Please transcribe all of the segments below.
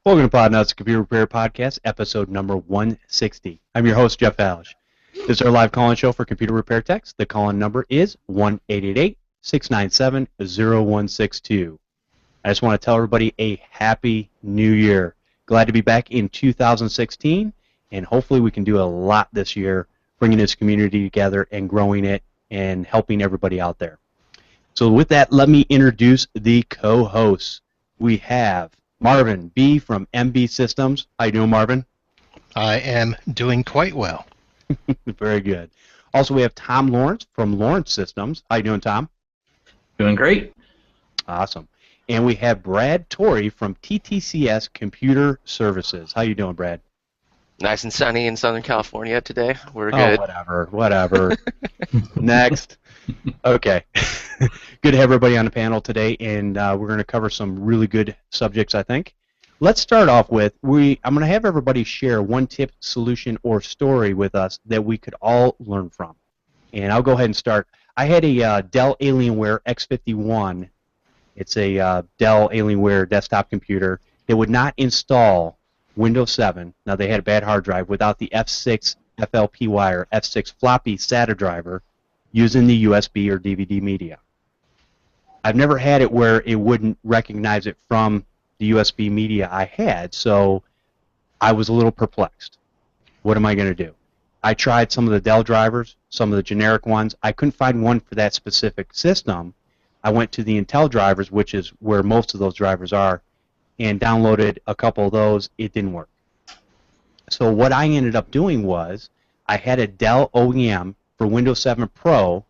Welcome to Podnutz Computer Repair Podcast, episode number 160. I'm your host, Jeff Halash. This is our live call-in show for computer repair techs. The call-in number is 1-888-697-0162. I just want to tell everybody a happy new year. Glad to be back in 2016, and hopefully we can do a lot this year, bringing this community together and growing it and helping everybody out there. So with that, let me introduce the co-hosts. We have Marvin Bee from MB Systems. How you doing, Marvin? I am doing quite well. Very good. Also, we have Tom Lawrence from Lawrence Systems. How you doing, Tom? Doing great. Awesome. And we have Brad Torrey from TTCS Computer Services. How you doing, Brad? Nice and sunny in Southern California today. We're Oh, good. whatever. Next. Okay. Good to have everybody on the panel today, and we're going to cover some really good subjects, I think. Let's start off with, I'm going to have everybody share one tip, solution, or story with us that we could all learn from. And I'll go ahead and start. I had a Dell Alienware X51. It's a Dell Alienware desktop computer that would not install Windows 7. Now, they had a bad hard drive without the F6 FLPY or F6 floppy SATA driver using the USB or DVD media. I've never had it where it wouldn't recognize it from the USB media I had, so I was a little perplexed. What am I going to do? I tried some of the Dell drivers, some of the generic ones. I couldn't find one for that specific system. I went to the Intel drivers, which is where most of those drivers are, and downloaded a couple of those. It didn't work. So what I ended up doing was I had a Dell OEM for Windows 7 Pro,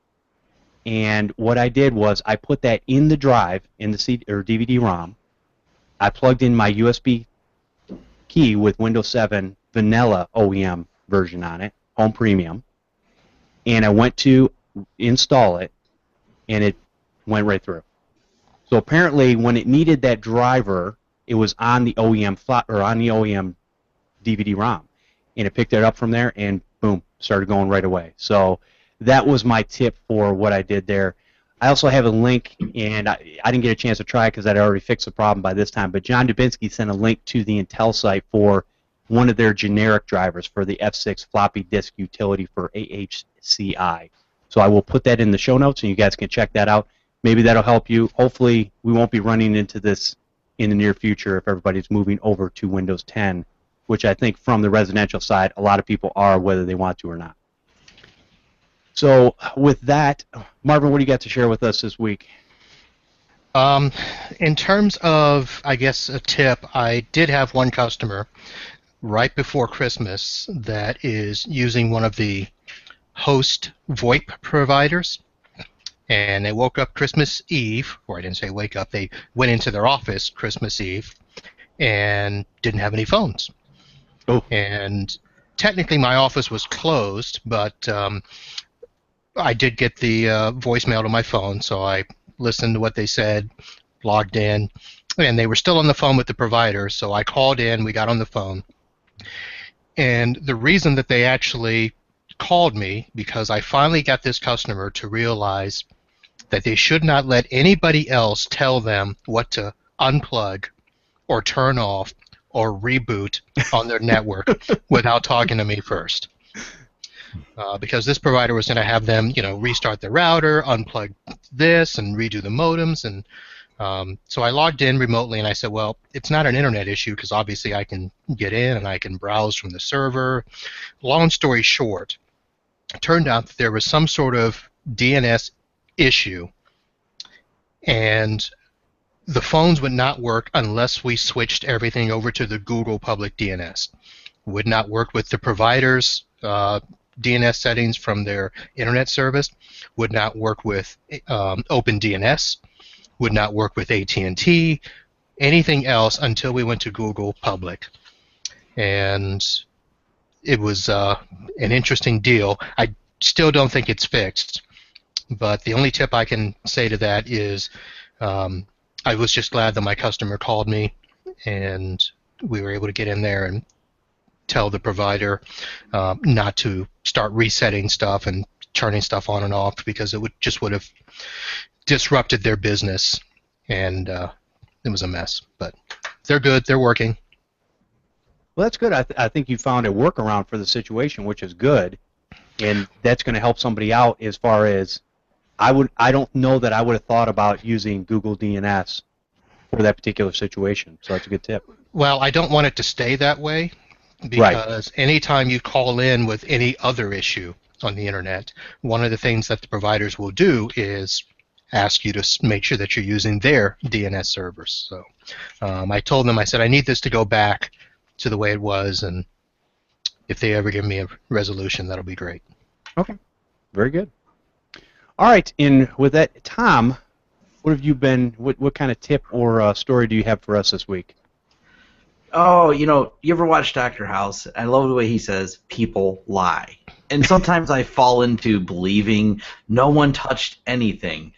and what I did was I put that in the drive, in the CD or DVD-ROM. I plugged in my USB key with Windows 7 Vanilla OEM version on it, Home Premium, and I went to install it, and it went right through. So apparently, when it needed that driver, it was on the OEM on the OEM DVD-ROM, and it picked it up from there, and boom, started going right away. So that was my tip for what I did there. I also have a link, and I didn't get a chance to try it because I'd already fixed the problem by this time, but John Dubinsky sent a link to the Intel site for one of their generic drivers for the F6 floppy disk utility for AHCI. So I will put that in the show notes, and you guys can check that out. Maybe that'll help you. Hopefully, we won't be running into this in the near future if everybody's moving over to Windows 10, which I think from the residential side, a lot of people are, whether they want to or not. So with that, Marvin, what do you got to share with us this week? In terms of, I guess, a tip, I did have one customer right before Christmas that is using one of the host VoIP providers, and they woke up Christmas Eve, or I didn't say wake up, they went into their office Christmas Eve and didn't have any phones. Oh. And technically my office was closed, but I did get the voicemail to my phone, so I listened to what they said, logged in, and they were still on the phone with the provider, so I called in, we got on the phone. And the reason that they actually called me, because I finally got this customer to realize that they should not let anybody else tell them what to unplug or turn off or reboot on their network without talking to me first. Because this provider was going to have them, restart the router, unplug this, and redo the modems. And so I logged in remotely, and I said, well, it's not an internet issue because obviously I can get in and I can browse from the server. Long story short, it turned out that there was some sort of DNS issue, and the phones would not work unless we switched everything over to the Google public DNS. Would not work with the provider's DNS settings from their internet service, would not work with OpenDNS, would not work with AT&T, anything else until we went to Google Public. And it was an interesting deal. I still don't think it's fixed, but the only tip I can say to that is I was just glad that my customer called me and we were able to get in there and tell the provider not to start resetting stuff and turning stuff on and off because it would have disrupted their business, and it was a mess. But they're good. They're working. Well, that's good. I think you found a workaround for the situation, which is good, and that's going to help somebody out as far as I don't know that I would have thought about using Google DNS for that particular situation. So that's a good tip. Well, I don't want it to stay that way Right. because anytime you call in with any other issue on the internet, one of the things that the providers will do is ask you to make sure that you're using their DNS servers. So I told them, I said, I need this to go back to the way it was, and if they ever give me a resolution, that'll be great. Okay. Very good. All right. And with that, Tom, what have you been? What kind of tip or story do you have for us this week? Oh, you ever watch Dr. House? I love the way he says, people lie. And sometimes I fall into believing no one touched anything.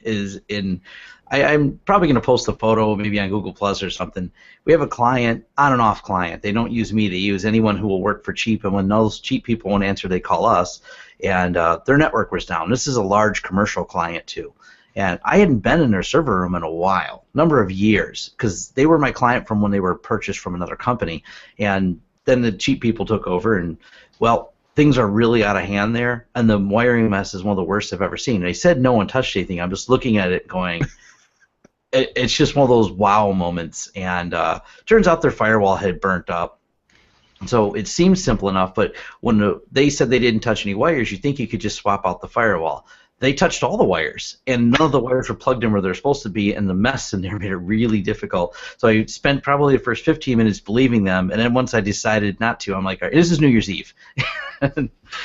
I'm probably going to post a photo maybe on Google Plus or something. We have a client, on and off client. They don't use me. They use anyone who will work for cheap. And when those cheap people won't answer, they call us. And their network was down. This is a large commercial client, too. And I hadn't been in their server room in a while, number of years, because they were my client from when they were purchased from another company. And then the cheap people took over, and, well, things are really out of hand there. And the wiring mess is one of the worst I've ever seen. They said no one touched anything. I'm just looking at it going, it's just one of those wow moments. And turns out their firewall had burnt up. So it seems simple enough, but when they said they didn't touch any wires, you think you could just swap out the firewall. They touched all the wires, and none of the wires were plugged in where they're supposed to be, and the mess in there made it really difficult. So I spent probably the first 15 minutes believing them, and then once I decided not to, I'm like, all right, this is New Year's Eve.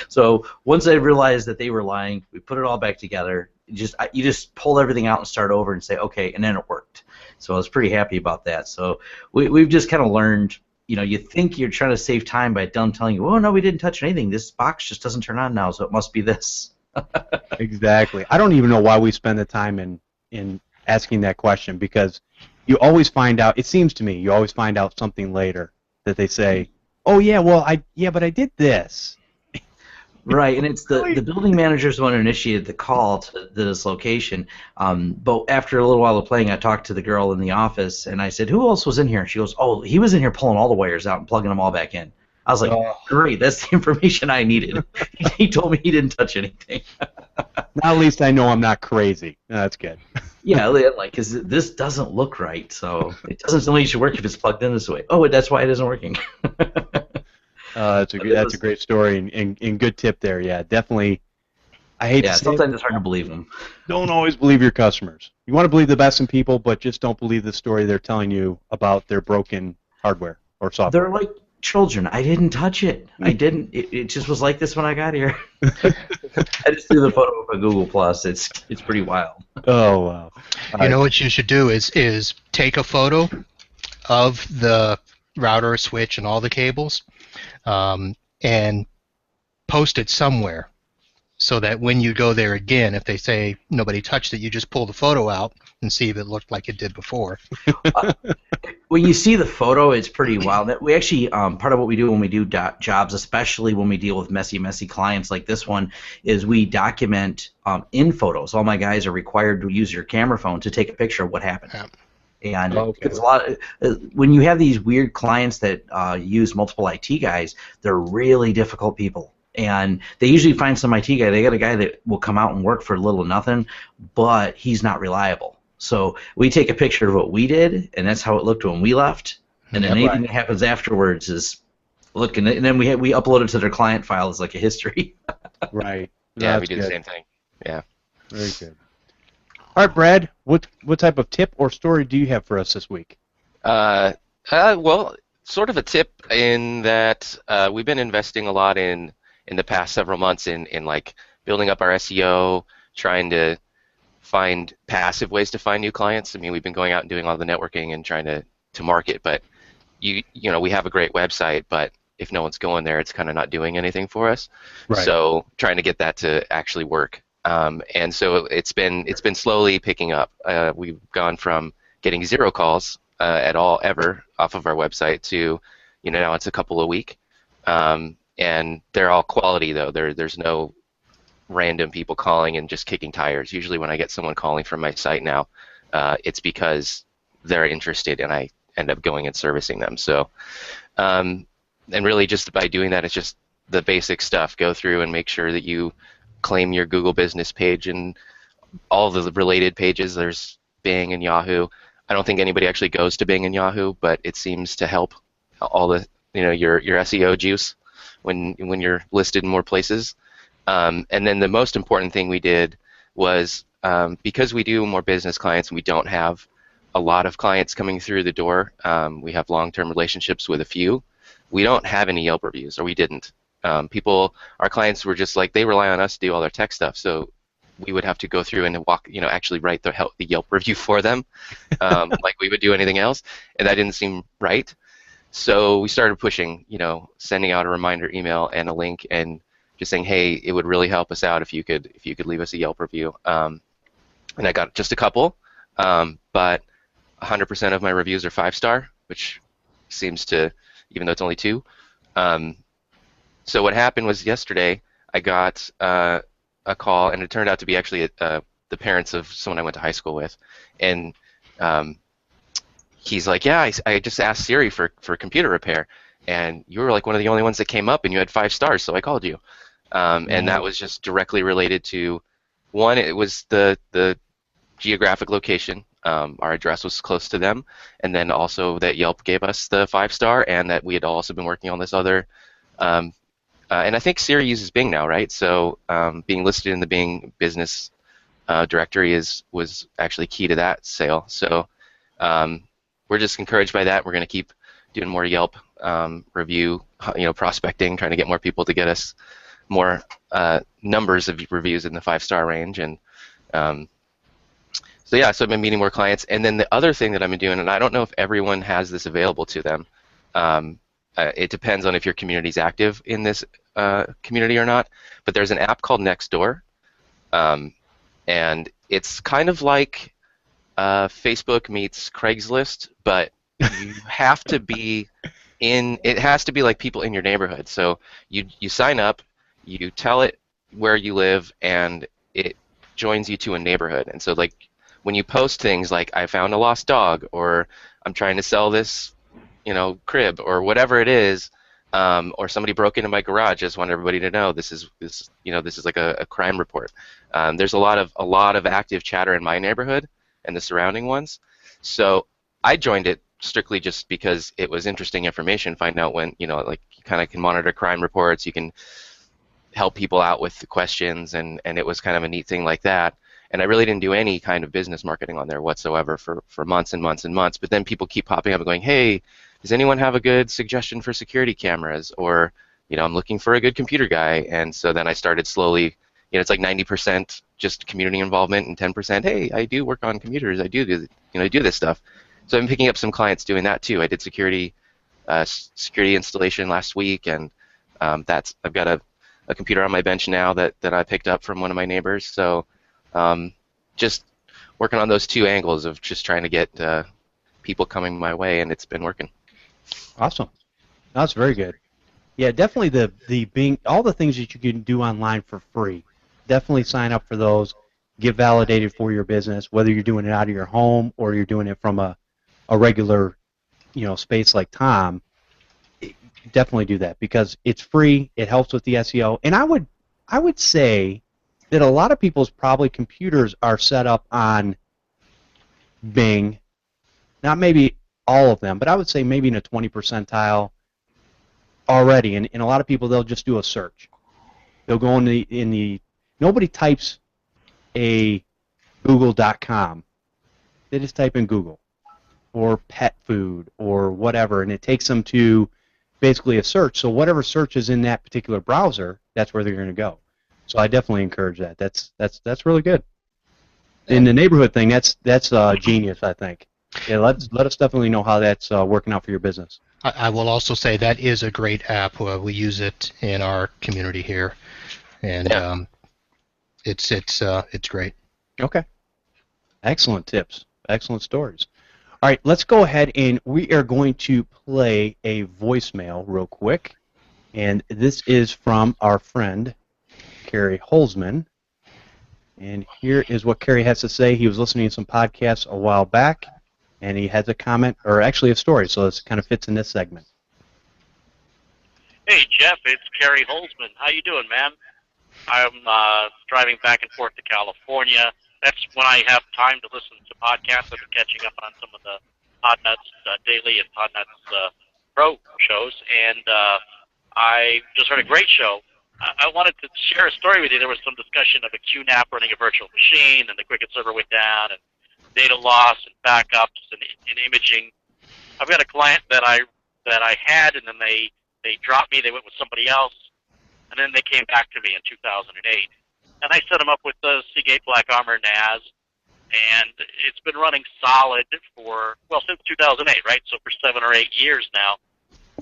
So once I realized that they were lying, we put it all back together. You just pull everything out and start over and say, okay, and then it worked. So I was pretty happy about that. So we've just kind of learned, you think you're trying to save time by them telling you, oh, no, we didn't touch anything. This box just doesn't turn on now, so it must be this. Exactly. I don't even know why we spend the time in asking that question, because you always find out, it seems to me, you always find out something later that they say, oh, yeah, well, but I did this. Right, and it's the building manager's the one who initiated the call to this location. But after a little while of playing, I talked to the girl in the office, and I said, who else was in here? And she goes, oh, he was in here pulling all the wires out and plugging them all back in. I was like, great, that's the information I needed. He told me he didn't touch anything. Now at least I know I'm not crazy. That's good. Yeah, like, because this doesn't look right, so it doesn't only should work if it's plugged in this way. Oh, that's why it isn't working. That's a great story and good tip there. Yeah, definitely. I hate to say sometimes it's hard to believe them. Don't always believe your customers. You want to believe the best in people, but just don't believe the story they're telling you about their broken hardware or software. They're like children. I didn't touch it. I didn't. It just was like this when I got here. I just threw the photo up on Google Plus. It's pretty wild. Oh wow! You know what you should do is take a photo of the router, switch, and all the cables, and post it somewhere, so that when you go there again, if they say nobody touched it, you just pull the photo out and see if it looked like it did before. When you see the photo, it's pretty wild. We actually, part of what we do when we do jobs, especially when we deal with messy clients like this one, is we document in photos. All my guys are required to use your camera phone to take a picture of what happened. Yeah. And there's a lot when you have these weird clients that use multiple IT guys, they're really difficult people. And they usually find some IT guy. They got a guy that will come out and work for little or nothing, but he's not reliable. So we take a picture of what we did, and that's how it looked when we left. And then anything that happens afterwards is look, and then we upload it to their client file as like a history. Right. Yeah, we do the same thing. Yeah. Very good. All right, Brad. What type of tip or story do you have for us this week? Well, sort of a tip in that we've been investing a lot in the past several months in like building up our SEO, trying to find passive ways to find new clients. I mean, we've been going out and doing all the networking and trying to market, but you know, we have a great website, but if no one's going there, it's kind of not doing anything for us. Right. So trying to get that to actually work. And so it's been slowly picking up. We've gone from getting 0 calls at all ever off of our website to, now it's a couple a week. And they're all quality though. There's no random people calling and just kicking tires. Usually when I get someone calling from my site now, it's because they're interested and I end up going and servicing them. So and really just by doing that, it's just the basic stuff. Go through and make sure that you claim your Google business page and all the related pages. There's Bing and Yahoo. I don't think anybody actually goes to Bing and Yahoo, but it seems to help all the your SEO juice when you're listed in more places. And then the most important thing we did was because we do more business clients and we don't have a lot of clients coming through the door. We have long-term relationships with a few. We don't have any Yelp reviews, or we didn't. Our clients were just like, they rely on us to do all their tech stuff, so we would have to go through and actually write the Yelp review for them, like we would do anything else, and that didn't seem right. So we started pushing, sending out a reminder email and a link, and just saying, hey, it would really help us out if you could leave us a Yelp review. And I got just a couple, but 100% of my reviews are 5-star, which seems to, even though it's only 2. So what happened was yesterday I got a call, and it turned out to be actually the parents of someone I went to high school with, and he's like, yeah, I just asked Siri for computer repair, and you were like one of the only ones that came up, and you had 5 stars, so I called you. And that was just directly related to, one, it was the geographic location. Our address was close to them, and then also that Yelp gave us the 5-star, and that we had also been working on this other. And I think Siri uses Bing now, right? So being listed in the Bing business directory was actually key to that sale. So we're just encouraged by that. We're going to keep doing more Yelp review, prospecting, trying to get more people to get us more numbers of reviews in the 5-star range. And so yeah, so I've been meeting more clients. And then the other thing that I've been doing, and I don't know if everyone has this available to them, it depends on if your community is active in this community or not, but there's an app called Nextdoor, and it's kind of like Facebook meets Craigslist, but you have to be it has to be like people in your neighborhood. So you sign up, you tell it where you live, and it joins you to a neighborhood. And so like when you post things like, I found a lost dog, or I'm trying to sell this crib, or whatever it is, or somebody broke into my garage, I just want everybody to know this is like a crime report. There's a lot of active chatter in my neighborhood and the surrounding ones. So I joined it strictly just because it was interesting information. Find out when, like you kind of can monitor crime reports, you can help people out with the questions, and it was kind of a neat thing like that. And I really didn't do any kind of business marketing on there whatsoever for months and months and months. But then people keep popping up and going, hey, does anyone have a good suggestion for security cameras? Or, I'm looking for a good computer guy. And so then I started slowly, it's like 90% just community involvement and 10%, hey, I do work on computers. I do this stuff. So I'm picking up some clients doing that too. I did security installation last week, and I've got a computer on my bench now that I picked up from one of my neighbors. So just working on those 2 angles of just trying to get people coming my way, and it's been working. Awesome. That's very good. Yeah, definitely the Bing, all the things that you can do online for free. Definitely sign up for those. Get validated for your business, whether you're doing it out of your home or you're doing it from a regular, space like Tom. Definitely do that because it's free. It helps with the SEO, and I would say that a lot of people's probably computers are set up on Bing. Not maybe all of them, but I would say maybe in a 20 percentile already. And a lot of people, they'll just do a search. They'll go in the nobody types a google.com. They just type in Google or pet food or whatever, and it takes them to basically a search. So whatever search is in that particular browser, that's where they're going to go. So I definitely encourage that. That's really good. In the neighborhood thing, that's genius, I think. Yeah, let us definitely know how that's working out for your business. I will also say that is a great app. We use it in our community here, and it's great. Okay. Excellent tips. Excellent stories. All right, let's go ahead and we are going to play a voicemail real quick, and this is from our friend Kerry Holzman. And here is what Kerry has to say. He was listening to some podcasts a while back, and he has a comment, or actually a story, so this kind of fits in this segment. Hey Jeff, it's Kerry Holzman. How you doing, man? I'm driving back and forth to California. That's when I have time to listen to podcasts. I've been catching up on some of the Podnutz Daily and Podnutz Pro shows, and I just heard a great show. I wanted to share a story with you. There was some discussion of a QNAP running a virtual machine, and the Cricket server went down, and data loss, and backups, and imaging. I've got a client that I had, and then they dropped me. They went with somebody else, and then they came back to me in 2008. And I set them up with the Seagate Black Armor NAS, and it's been running solid for, well, since 2008, right? So for 7 or 8 years now.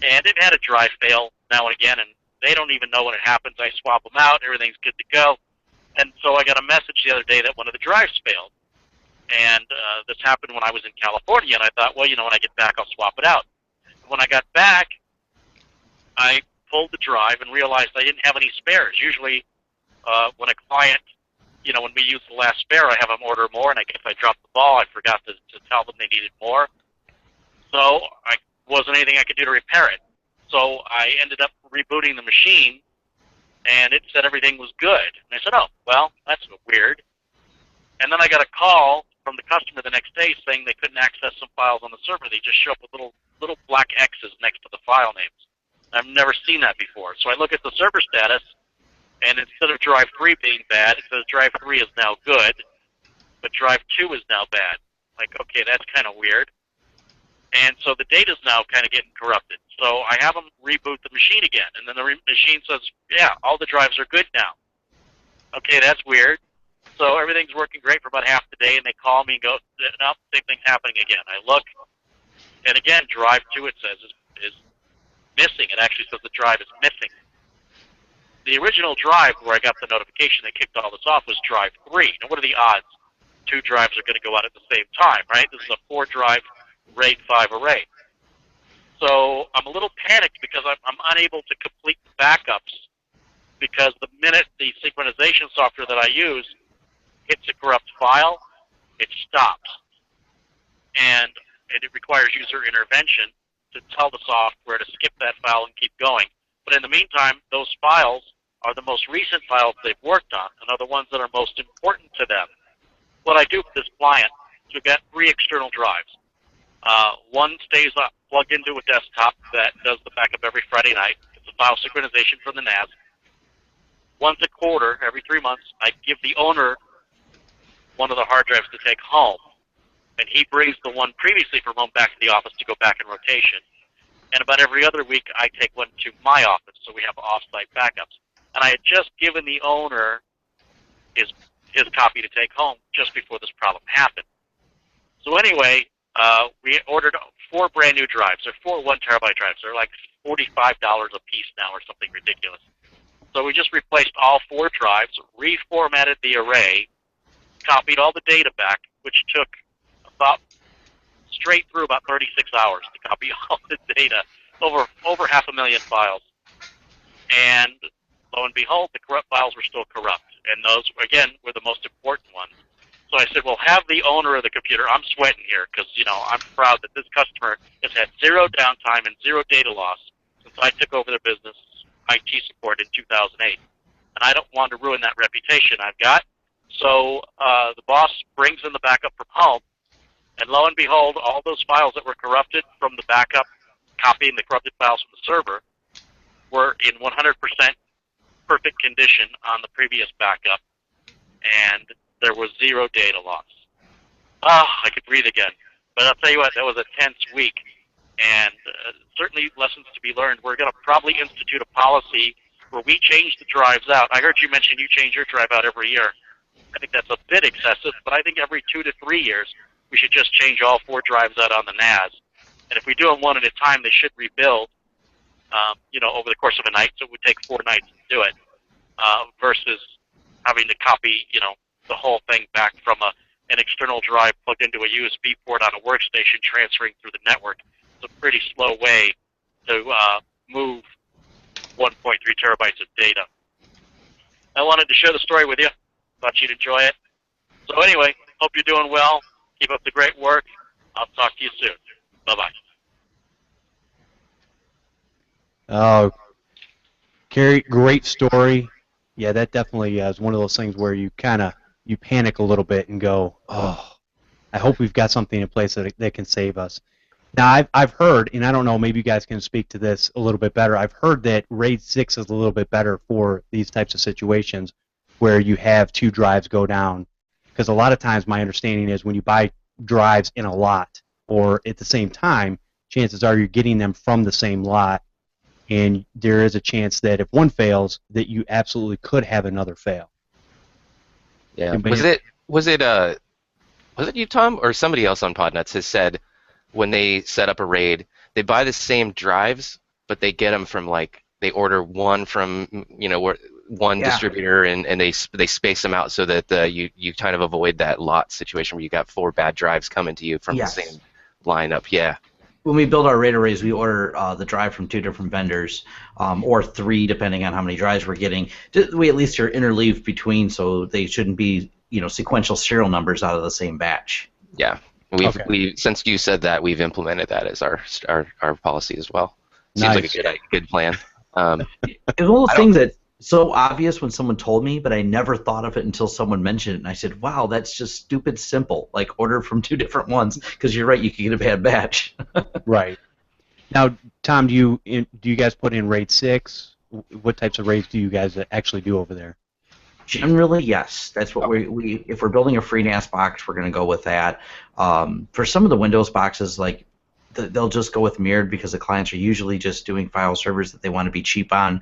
And it had a drive fail now and again, and they don't even know when it happens. I swap them out, everything's good to go. And so I got a message the other day that one of the drives failed. And this happened when I was in California, and I thought, well, when I get back, I'll swap it out. When I got back, I pulled the drive and realized I didn't have any spares. Usually, when a client, when we use the last spare, I have them order more, and I guess I dropped the ball. I forgot to tell them they needed more. So I wasn't anything I could do to repair it. So I ended up rebooting the machine, and it said everything was good. And I said, oh, well, that's weird. And then I got a call from the customer the next day saying they couldn't access some files on the server. They just show up with little black X's next to the file names. I've never seen that before. So I look at the server status, and instead of drive 3 being bad, it says drive 3 is now good, but drive 2 is now bad. Like, okay, that's kind of weird. And so the data's now kind of getting corrupted. So I have them reboot the machine again, and then the machine says, yeah, all the drives are good now. Okay, that's weird. So everything's working great for about half the day, and they call me and go, no, same thing's happening again. I look, and again, drive 2, it says, is missing. It actually says the drive is missing. The original drive where I got the notification that kicked all this off was drive 3. Now, what are the odds 2 drives are going to go out at the same time, right? This is a 4-drive RAID 5 array. So I'm a little panicked because I'm unable to complete the backups because the minute the synchronization software that I use hits a corrupt file, it stops. And it requires user intervention to tell the software to skip that file and keep going. But in the meantime, those files are the most recent files they've worked on and are the ones that are most important to them. What I do for this client is we've got 3 external drives. One stays plugged into a desktop that does the backup every Friday night. It's a file synchronization from the NAS. Once a quarter, every 3 months, I give the owner one of the hard drives to take home. And he brings the one previously from home back to the office to go back in rotation. And about every other week, I take one to my office, so we have off-site backups. And I had just given the owner his copy to take home just before this problem happened. So anyway, we ordered 4 brand new drives. They're 4 1-terabyte drives. They're like $45 a piece now or something ridiculous. So we just replaced all 4 drives, reformatted the array, copied all the data back, which took about straight through about 36 hours to copy all the data, over 500,000 files. And lo and behold, the corrupt files were still corrupt. And those, again, were the most important ones. So I said, well, have the owner of the computer, I'm sweating here because, I'm proud that this customer has had 0 downtime and 0 data loss since I took over their business IT support in 2008. And I don't want to ruin that reputation I've got. So the boss brings in the backup from home, and lo and behold, all those files that were corrupted from the backup, copying the corrupted files from the server, were in 100% perfect condition on the previous backup, and there was 0 data loss. Oh, I could breathe again. But I'll tell you what, that was a tense week, and certainly lessons to be learned. We're going to probably institute a policy where we change the drives out. I heard you mention you change your drive out every year. I think that's a bit excessive, but I think every 2 to 3 years, we should just change all 4 drives out on the NAS. And if we do them one at a time, they should rebuild, over the course of a night. So it would take 4 nights to do it, versus having to copy, the whole thing back from an external drive plugged into a USB port on a workstation, transferring through the network. It's a pretty slow way to move 1.3 terabytes of data. I wanted to share the story with you. Thought you'd enjoy it. So anyway, hope you're doing well. Keep up the great work. I'll talk to you soon. Bye-bye. Oh, Carrie, great story. Yeah, that definitely is one of those things where you you panic a little bit and go, oh, I hope we've got something in place that can save us. Now, I've heard, and I don't know, maybe you guys can speak to this a little bit better. I've heard that RAID 6 is a little bit better for these types of situations where you have two drives go down. Because a lot of times my understanding is when you buy drives in a lot or at the same time, chances are you're getting them from the same lot, and there is a chance that if one fails, that you absolutely could have another fail. Yeah. Anybody- Was it you, Tom, or somebody else on Podnutz has said when they set up a RAID, they buy the same drives, but they get them from they order one from one distributor, and they space them out so that you kind of avoid that lot situation where you got 4 bad drives coming to you from the same lineup. Yeah. When we build our RAID arrays, we order the drive from 2 different vendors, or 3 depending on how many drives we're getting. We at least are interleaved between, so they shouldn't be sequential serial numbers out of the same batch. Yeah. We since you said that, we've implemented that as our policy as well. Seems like a good plan. It's one of those things that's so obvious when someone told me, but I never thought of it until someone mentioned it, and I said, "Wow, that's just stupid simple. Like order from 2 different ones, because you're right, you could get a bad batch." Right. Now, Tom, do you guys put in RAID 6? What types of RAIDs do you guys actually do over there? Generally, yes. That's what we if we're building a FreeNAS box, we're going to go with that. For some of the Windows boxes, they'll just go with mirrored because the clients are usually just doing file servers that they want to be cheap on.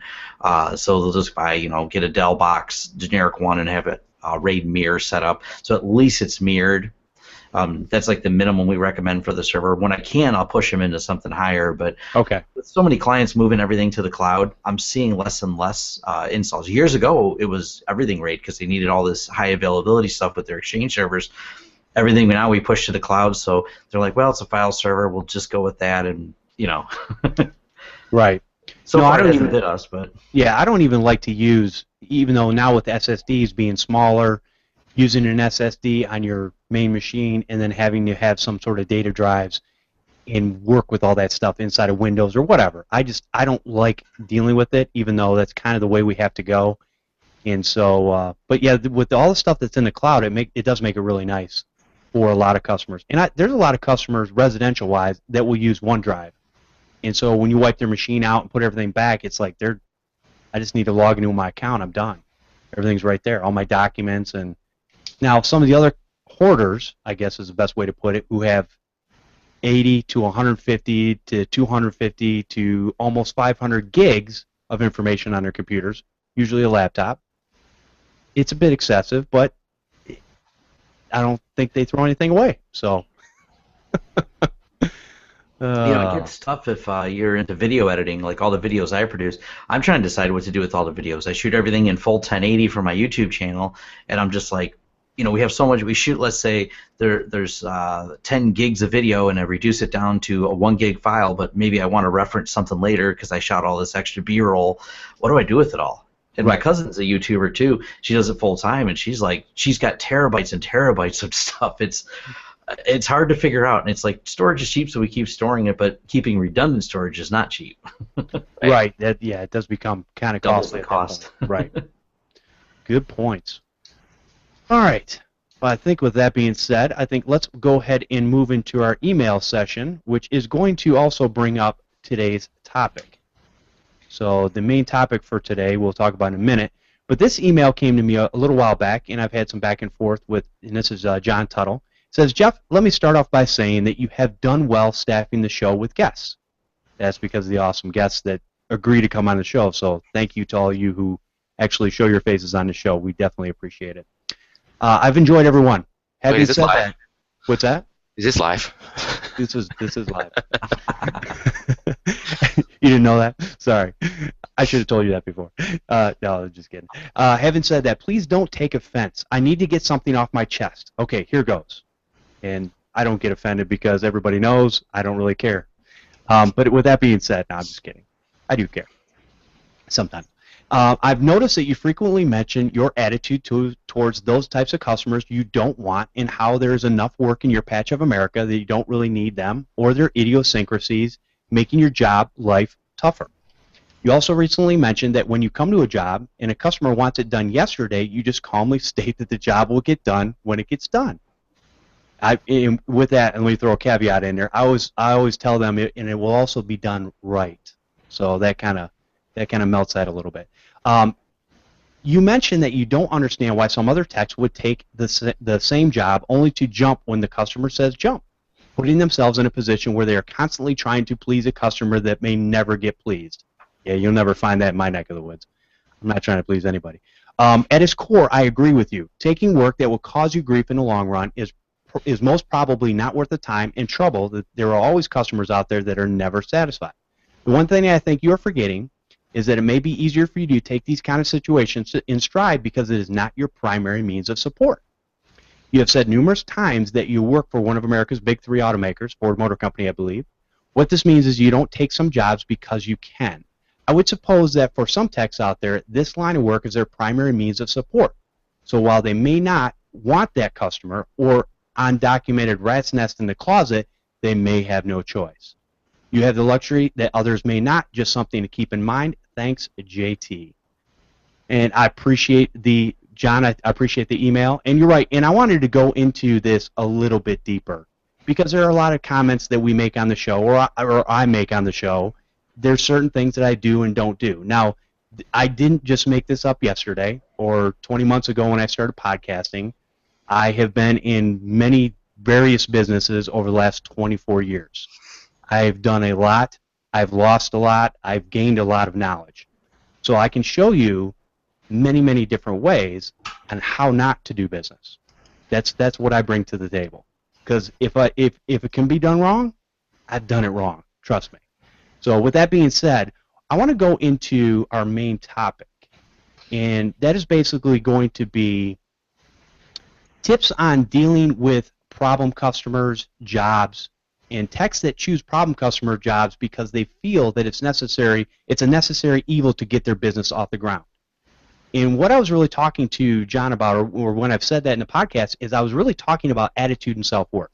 So they'll just buy, get a Dell box, generic one, and have it RAID mirror set up. So at least it's mirrored. That's like the minimum we recommend for the server. When I can, I'll push them into something higher. But with so many clients moving everything to the cloud, I'm seeing less and less installs. Years ago, it was everything RAID because they needed all this high availability stuff with their Exchange servers. Everything now we push to the cloud, so they're like, well, it's a file server, we'll just go with that, and Right. So far, it hasn't hit us, but yeah, I don't even like to use, even though now with SSDs being smaller, using an SSD on your main machine and then having to have some sort of data drives and work with all that stuff inside of Windows or whatever. I don't like dealing with it, even though that's kind of the way we have to go. And so, but yeah, with all the stuff that's in the cloud, it does make it really nice for a lot of customers. And there's a lot of customers, residential-wise, that will use OneDrive. And so when you wipe their machine out and put everything back, it's like I just need to log into my account. I'm done. Everything's right there, all my documents. And now some of the other hoarders, I guess is the best way to put it, who have 80 to 150 to 250 to almost 500 gigs of information on their computers, usually a laptop. It's a bit excessive, but I don't think they throw anything away. So, it gets tough if you're into video editing, like all the videos I produce. I'm trying to decide what to do with all the videos. I shoot everything in full 1080 for my YouTube channel, and I'm just like, we have so much. We shoot, let's say there's 10 gigs of video, and I reduce it down to a 1 gig file, but maybe I want to reference something later because I shot all this extra B-roll. What do I do with it all? And my cousin's a YouTuber too. She does it full time, and she's got terabytes and terabytes of stuff. It's hard to figure out, and it's like storage is cheap, so we keep storing it, but keeping redundant storage is not cheap. Right. It does become kind of costly. Cost. Right. Good points. All right. Well, I think with that being said, I think let's go ahead and move into our email session, which is going to also bring up today's topic. So the main topic for today we'll talk about in a minute, but this email came to me a little while back, and I've had some back and forth with, and this is John Tuttle. It says, Jeff, let me start off by saying that you have done well staffing the show with guests. That's because of the awesome guests that agree to come on the show, so thank you to all you who actually show your faces on the show. We definitely appreciate it. I've enjoyed everyone. Wait, is this live? What's that? Is this live? This is live. You didn't know that? Sorry. I should have told you that before. No, I was just kidding. Having said that, please don't take offense. I need to get something off my chest. Okay, here goes. And I don't get offended because everybody knows I don't really care. But with that being said, no, I'm just kidding. I do care. Sometimes. I've noticed that you frequently mention your attitude towards those types of customers you don't want and how there's enough work in your patch of America that you don't really need them or their idiosyncrasies making your job life tougher. You also recently mentioned that when you come to a job and a customer wants it done yesterday, you just calmly state that the job will get done when it gets done. With that, and let me throw a caveat in there. I always tell them, and it will also be done right. So that kind of melts that a little bit. You mentioned that you don't understand why some other techs would take the same job only to jump when the customer says jump, putting themselves in a position where they are constantly trying to please a customer that may never get pleased. Yeah, you'll never find that in my neck of the woods. I'm not trying to please anybody. At its core, I agree with you. Taking work that will cause you grief in the long run is most probably not worth the time and trouble. That there are always customers out there that are never satisfied. The one thing I think you're forgetting is that it may be easier for you to take these kind of situations in stride because it is not your primary means of support. You have said numerous times that you work for one of America's big three automakers, Ford Motor Company, I believe. What this means is you don't take some jobs because you can. I would suppose that for some techs out there, this line of work is their primary means of support. So while they may not want that customer or undocumented rat's nest in the closet, they may have no choice. You have the luxury that others may not, just something to keep in mind. Thanks, JT. And I appreciate John, I appreciate the email. And you're right, and I wanted to go into this a little bit deeper because there are a lot of comments that we make on the show, or I make on the show. There's certain things that I do and don't do. Now, I didn't just make this up yesterday or 20 months ago when I started podcasting. I have been in many various businesses over the last 24 years. I've done a lot. I've lost a lot. I've gained a lot of knowledge. So I can show you many, many different ways on how not to do business. That's what I bring to the table. Because if it can be done wrong, I've done it wrong. Trust me. So with that being said, I want to go into our main topic, and that is basically going to be tips on dealing with problem customers, jobs, and techs that choose problem customer jobs because they feel that it's a necessary evil to get their business off the ground. And what I was really talking to John about, or when I've said that in the podcast, is I was really talking about attitude and self-worth.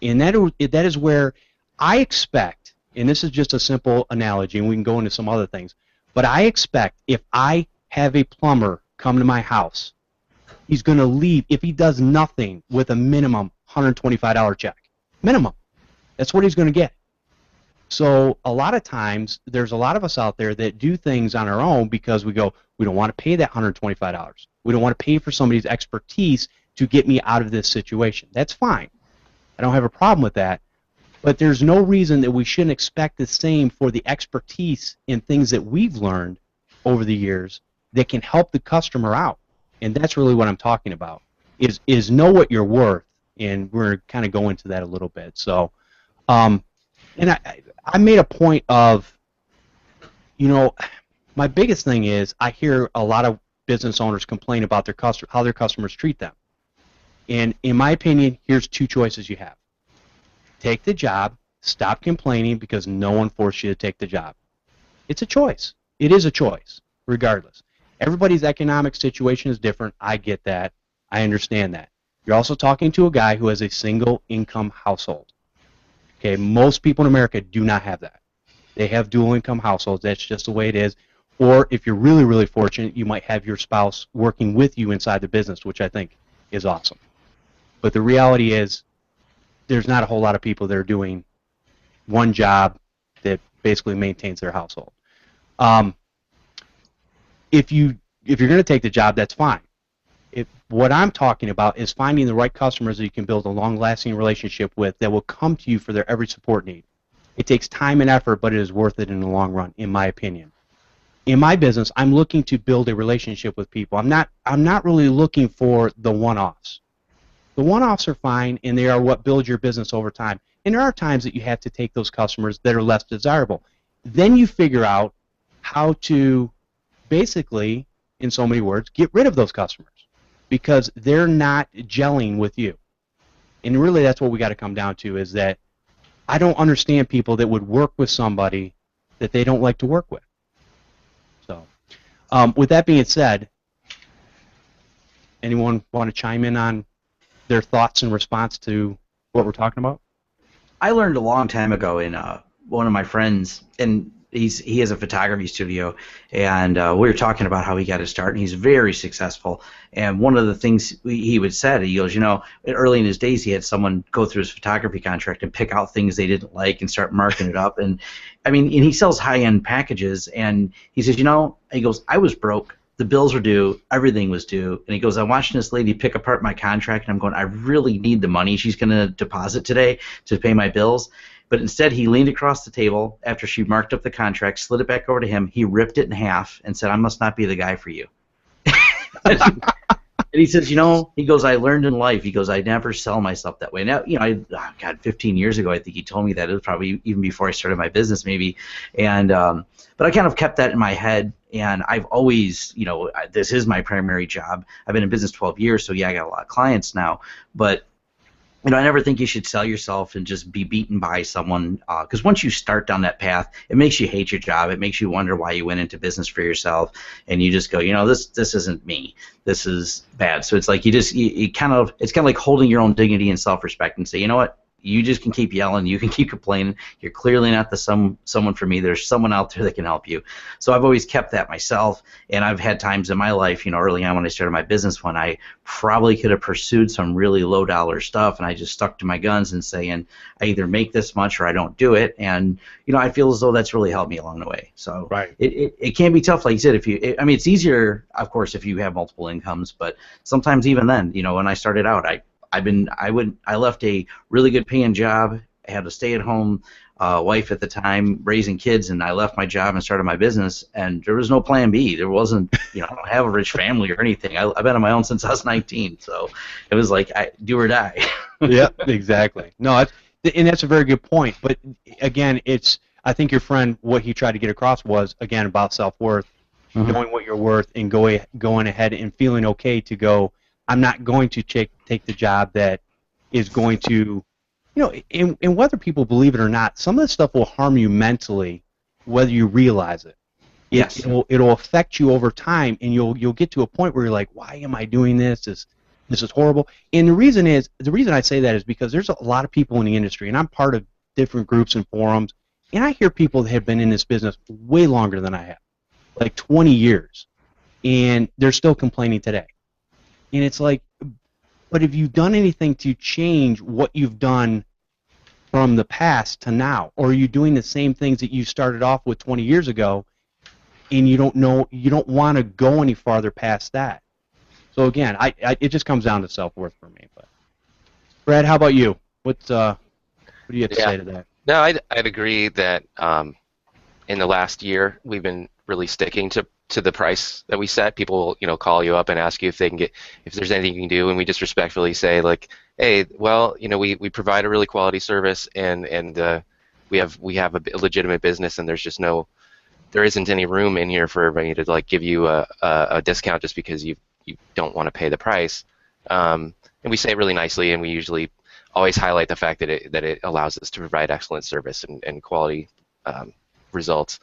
And that is where I expect, and this is just a simple analogy, and we can go into some other things, but I expect if I have a plumber come to my house, he's going to leave, if he does nothing, with a minimum $125 check. Minimum. That's what he's going to get. So a lot of times, there's a lot of us out there that do things on our own because we go, we don't want to pay that $125. We don't want to pay for somebody's expertise to get me out of this situation. That's fine. I don't have a problem with that. But there's no reason that we shouldn't expect the same for the expertise in things that we've learned over the years that can help the customer out. And that's really what I'm talking about, is know what you're worth. And we're kind of go into that a little bit. So, and I made a point of, my biggest thing is I hear a lot of business owners complain about how their customers treat them. And in my opinion, here's two choices you have. Take the job, stop complaining because no one forced you to take the job. It's a choice. It is a choice, regardless. Everybody's economic situation is different. I get that. I understand that. You're also talking to a guy who has a single income household. Okay, most people in America do not have that. They have dual income households. That's just the way it is. Or if you're really, really fortunate, you might have your spouse working with you inside the business, which I think is awesome. But the reality is there's not a whole lot of people that are doing one job that basically maintains their household. If you're going to take the job, that's fine. What I'm talking about is finding the right customers that you can build a long-lasting relationship with that will come to you for their every support need. It takes time and effort, but it is worth it in the long run, in my opinion. In my business, I'm looking to build a relationship with people. I'm not really looking for the one-offs. The one-offs are fine, and they are what builds your business over time. And there are times that you have to take those customers that are less desirable. Then you figure out how to basically, in so many words, get rid of those customers because they're not gelling with you. And really that's what we got to come down to, is that I don't understand people that would work with somebody that they don't like to work with. So with that being said, anyone want to chime in on their thoughts in response to what we're talking about? I learned a long time ago in one of my friends, and he has a photography studio, and we were talking about how he got his start, and he's very successful. And one of the things he would say, he goes, early in his days, he had someone go through his photography contract and pick out things they didn't like and start marking it up. And I mean, and he sells high-end packages, and he says, he goes, I was broke. The bills were due. Everything was due. And he goes, I'm watching this lady pick apart my contract, and I'm going, I really need the money she's going to deposit today to pay my bills. But instead, he leaned across the table after she marked up the contract, slid it back over to him. He ripped it in half and said, I must not be the guy for you. And he says, he goes, I learned in life. He goes, I never sell myself that way. Now, 15 years ago, I think he told me that. It was probably even before I started my business, maybe. And but I kind of kept that in my head. And I've always, this is my primary job. I've been in business 12 years, so yeah, I got a lot of clients now. But I never think you should sell yourself and just be beaten by someone, because once you start down that path, it makes you hate your job. It makes you wonder why you went into business for yourself, and you just go, this isn't me. This is bad. So it's like it's kind of like holding your own dignity and self-respect and say, you know what? You just can keep yelling. You can keep complaining. You're clearly not someone for me. There's someone out there that can help you. So I've always kept that myself, and I've had times in my life, early on when I started my business, when I probably could have pursued some really low-dollar stuff, and I just stuck to my guns and saying, I either make this much or I don't do it. And I feel as though that's really helped me along the way. So Right. It can be tough, like you said. It's easier, of course, if you have multiple incomes, but sometimes even then, when I started out, I left a really good paying job. I had a stay-at-home wife at the time, raising kids, and I left my job and started my business. And there was no plan B. There wasn't, I don't have a rich family or anything. I've been on my own since I was 19, so it was like do or die. Yeah, exactly. No, and that's a very good point. But again, I think your friend, what he tried to get across was, again, about self-worth, knowing what you're worth, and going ahead and feeling okay to go, I'm not going to take the job that is going to, and whether people believe it or not, some of this stuff will harm you mentally, whether you realize it. Yes. It'll affect you over time, and you'll get to a point where you're like, why am I doing this? This is horrible. And the reason I say that is because there's a lot of people in the industry, and I'm part of different groups and forums, and I hear people that have been in this business way longer than I have, like 20 years, and they're still complaining today. And it's like, but have you done anything to change what you've done from the past to now? Or are you doing the same things that you started off with 20 years ago, and you don't want to go any farther past that? So again, it just comes down to self-worth for me. But Brad, how about you? What do you have to say to that? No, I'd agree that in the last year we've been really sticking to the price that we set. People will, call you up and ask you if there's anything you can do, and we just respectfully say, like, hey, well, we provide a really quality service, and we have a legitimate business, and there isn't any room in here for everybody to like give you a discount just because you don't want to pay the price. And we say it really nicely, and we usually always highlight the fact that it allows us to provide excellent service and quality results.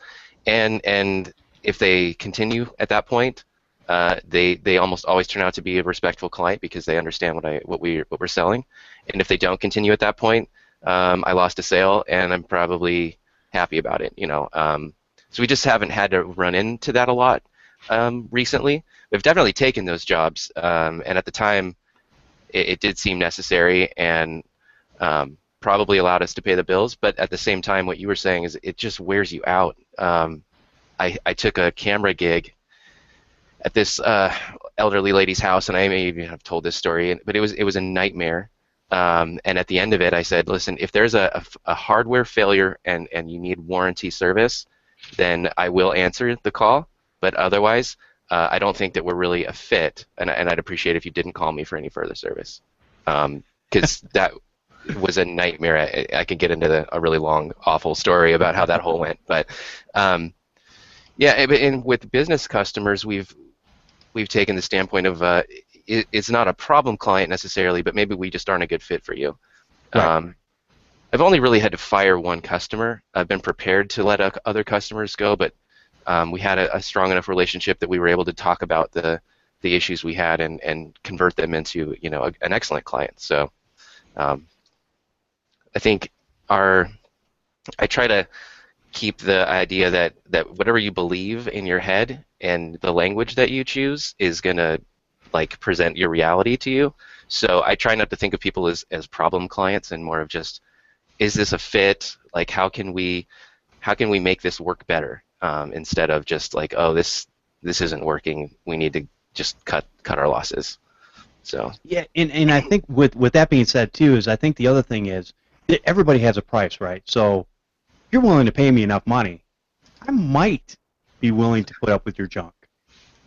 And if they continue at that point, they almost always turn out to be a respectful client because they understand what we're selling. And if they don't continue at that point, I lost a sale, and I'm probably happy about it. So we just haven't had to run into that a lot recently. We've definitely taken those jobs, and at the time, it did seem necessary and probably allowed us to pay the bills. But at the same time, what you were saying is it just wears you out. I took a camera gig at this elderly lady's house, and I may even have told this story, but it was a nightmare. And at the end of it, I said, listen, if there's a hardware failure and you need warranty service, then I will answer the call. But otherwise, I don't think that we're really a fit, and I'd appreciate if you didn't call me for any further service, because that was a nightmare. I could get into a really long, awful story about how that whole went, but yeah, and with business customers, we've taken the standpoint of it's not a problem client necessarily, but maybe we just aren't a good fit for you. Right. I've only really had to fire one customer. I've been prepared to let other customers go, but we had a strong enough relationship that we were able to talk about the issues we had and convert them into an excellent client. So I think I try to keep the idea that whatever you believe in your head and the language that you choose is gonna like present your reality to you. So I try not to think of people as problem clients and more of just, is this a fit? Like how can we make this work better, instead of just like, oh, this isn't working, we need to just cut our losses. So Yeah, and I think with that being said too, is I think the other thing is that everybody has a price, right? So if you're willing to pay me enough money, I might be willing to put up with your junk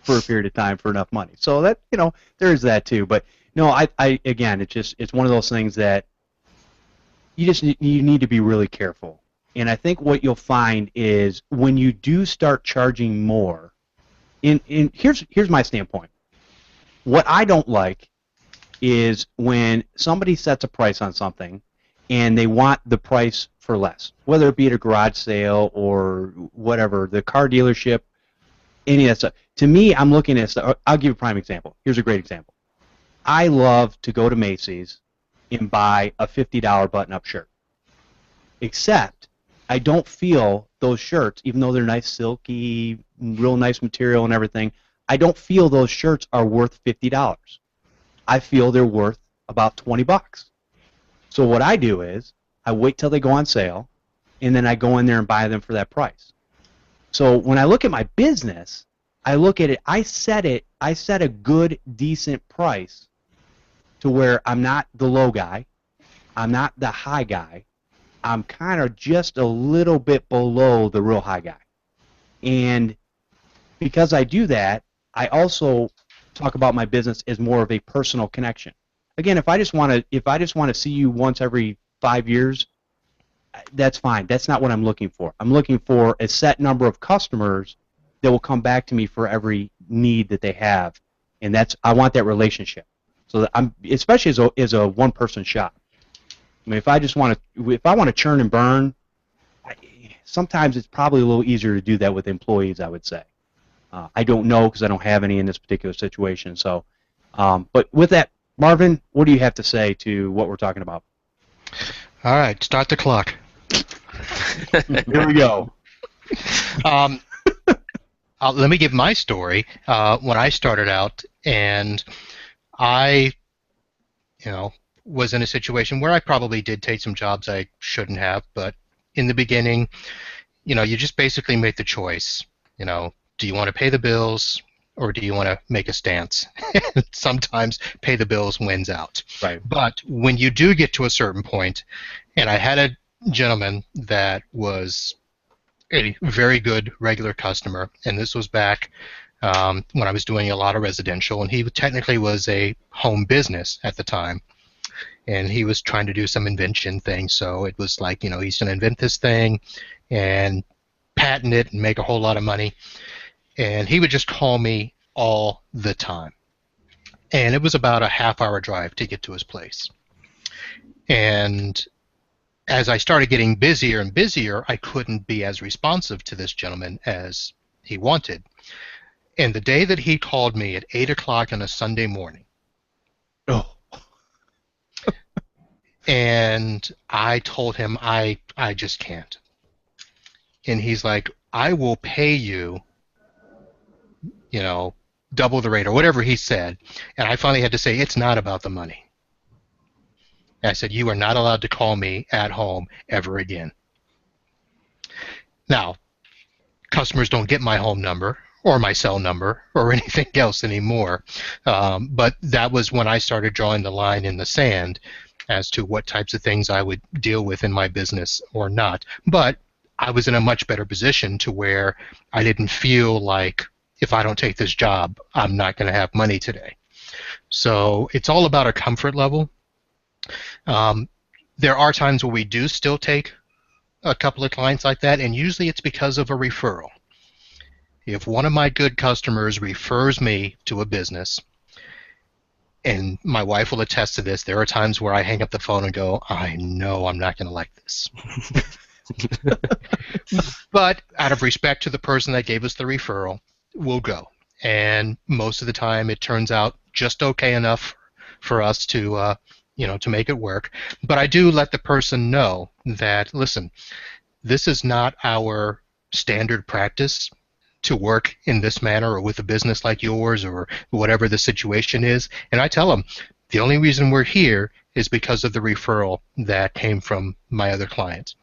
for a period of time for enough money. So that, there is that too. But no, I again, it's one of those things that you need to be really careful. And I think what you'll find is when you do start charging more, here's my standpoint. What I don't like is when somebody sets a price on something and they want the price for less, whether it be at a garage sale or whatever, the car dealership, any of that stuff. To me, I'm looking at stuff. I'll give you a prime example. Here's a great example. I love to go to Macy's and buy a $50 button-up shirt, except I don't feel those shirts, even though they're nice, silky, real nice material and everything, I don't feel those shirts are worth $50. I feel they're worth about $20. So what I do is I wait till they go on sale, and then I go in there and buy them for that price. So when I look at my business, I look at it, I set a good, decent price to where I'm not the low guy, I'm not the high guy, I'm kind of just a little bit below the real high guy. And because I do that, I also talk about my business as more of a personal connection. Again, if I just want to see you once every 5 years, that's fine. That's not what I'm looking for. I'm looking for a set number of customers that will come back to me for every need that they have, and I want that relationship. So that especially as a one-person shop. I mean, if I want to churn and burn, sometimes it's probably a little easier to do that with employees, I would say. I don't know because I don't have any in this particular situation. So, but with that, Marvin, what do you have to say to what we're talking about? All right, start the clock. Here we go. Let me give my story. When I started out, and I, was in a situation where I probably did take some jobs I shouldn't have, but in the beginning, you just basically make the choice. Do you want to pay the bills or do you want to make a stance? Sometimes pay the bills wins out. Right. But when you do get to a certain point, and I had a gentleman that was a very good regular customer, and this was back when I was doing a lot of residential, and he technically was a home business at the time, and he was trying to do some invention thing, so it was like, he's going to invent this thing and patent it and make a whole lot of money, and he would just call me all the time, and it was about a half-hour drive to get to his place. And as I started getting busier and busier, I couldn't be as responsive to this gentleman as he wanted. And the day that he called me at 8 o'clock on a Sunday morning, and I told him I just can't. And he's like, I will pay you, double the rate or whatever he said. And I finally had to say, it's not about the money. And I said, you are not allowed to call me at home ever again. Now, customers don't get my home number or my cell number or anything else anymore. But that was when I started drawing the line in the sand as to what types of things I would deal with in my business or not. But I was in a much better position to where I didn't feel like if I don't take this job, I'm not going to have money today. So it's all about a comfort level. There are times where we do still take a couple of clients like that, and usually it's because of a referral. If one of my good customers refers me to a business, and my wife will attest to this, there are times where I hang up the phone and go, I know I'm not going to like this. But out of respect to the person that gave us the referral, we'll go. And most of the time it turns out just okay enough for us to to make it work. But I do let the person know that, listen, this is not our standard practice to work in this manner or with a business like yours or whatever the situation is. And I tell them, the only reason we're here is because of the referral that came from my other clients.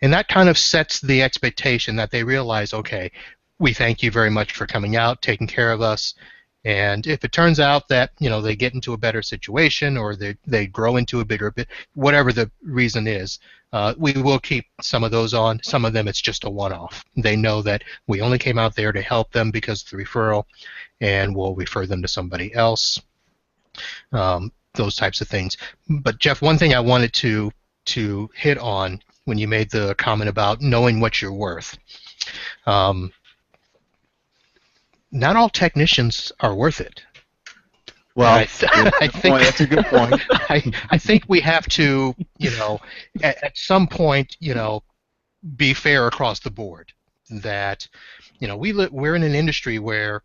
And that kind of sets the expectation that they realize, okay, we thank you very much for coming out, taking care of us. And if it turns out that, you know, they get into a better situation or they grow into a bigger bit, whatever the reason is, we will keep some of those on. Some of them it's just a one-off. They know that we only came out there to help them because of the referral, and we'll refer them to somebody else. Those types of things. But Jeff, one thing I wanted to hit on when you made the comment about knowing what you're worth. Not all technicians are worth it. Well, I think that's a good point. I think we have to, you know, at some point, you know, be fair across the board. That, you know, we're in an industry where,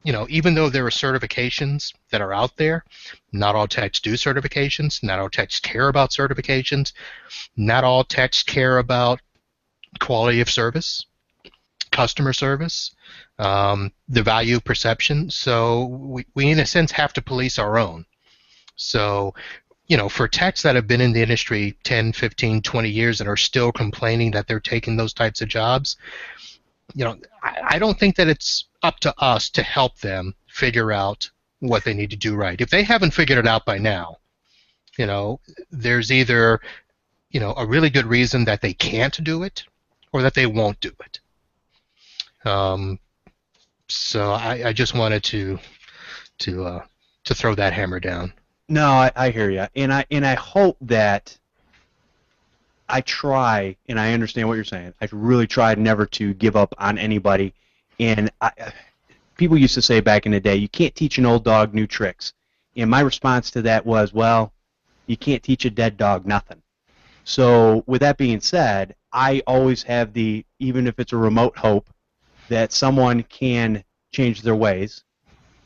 you know, even though there are certifications that are out there, not all techs do certifications. Not all techs care about certifications. Not all techs care about quality of service, customer service, the value perception. So we in a sense have to police our own. So, you know, for techs that have been in the industry 10, 15, 20 years and are still complaining that they're taking those types of jobs, you know, I don't think that it's up to us to help them figure out what they need to do right. If they haven't figured it out by now, you know, there's either, you know, a really good reason that they can't do it or that they won't do it. So I just wanted to throw that hammer down. No, I hear you, and I hope that I try, and I understand what you're saying. I really try never to give up on anybody. And people used to say back in the day, you can't teach an old dog new tricks. And my response to that was, well, you can't teach a dead dog nothing. So with that being said, I always have the, even if it's a remote hope, that someone can change their ways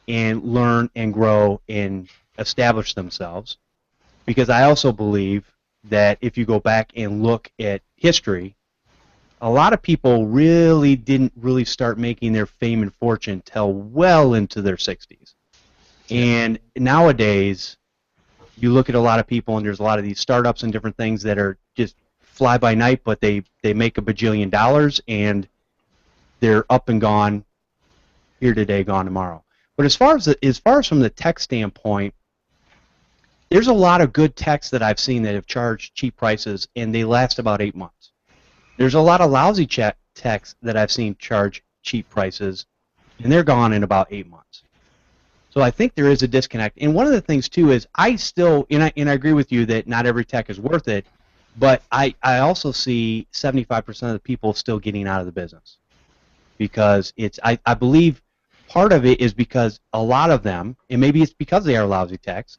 and learn and grow and establish themselves. Because I also believe that if you go back and look at history, a lot of people really didn't really start making their fame and fortune till well into their 60s. And nowadays, you look at a lot of people, and there's a lot of these startups and different things that are just fly by night, but they make a bajillion dollars, and they're up and gone, here today, gone tomorrow. But as far as from the tech standpoint, there's a lot of good techs that I've seen that have charged cheap prices, and they last about 8 months. There's a lot of lousy techs that I've seen charge cheap prices, and they're gone in about 8 months. So I think there is a disconnect. And one of the things, too, is I still, and I agree with you that not every tech is worth it, but I also see 75% of the people still getting out of the business. Because I believe part of it is because a lot of them, and maybe it's because they are lousy techs,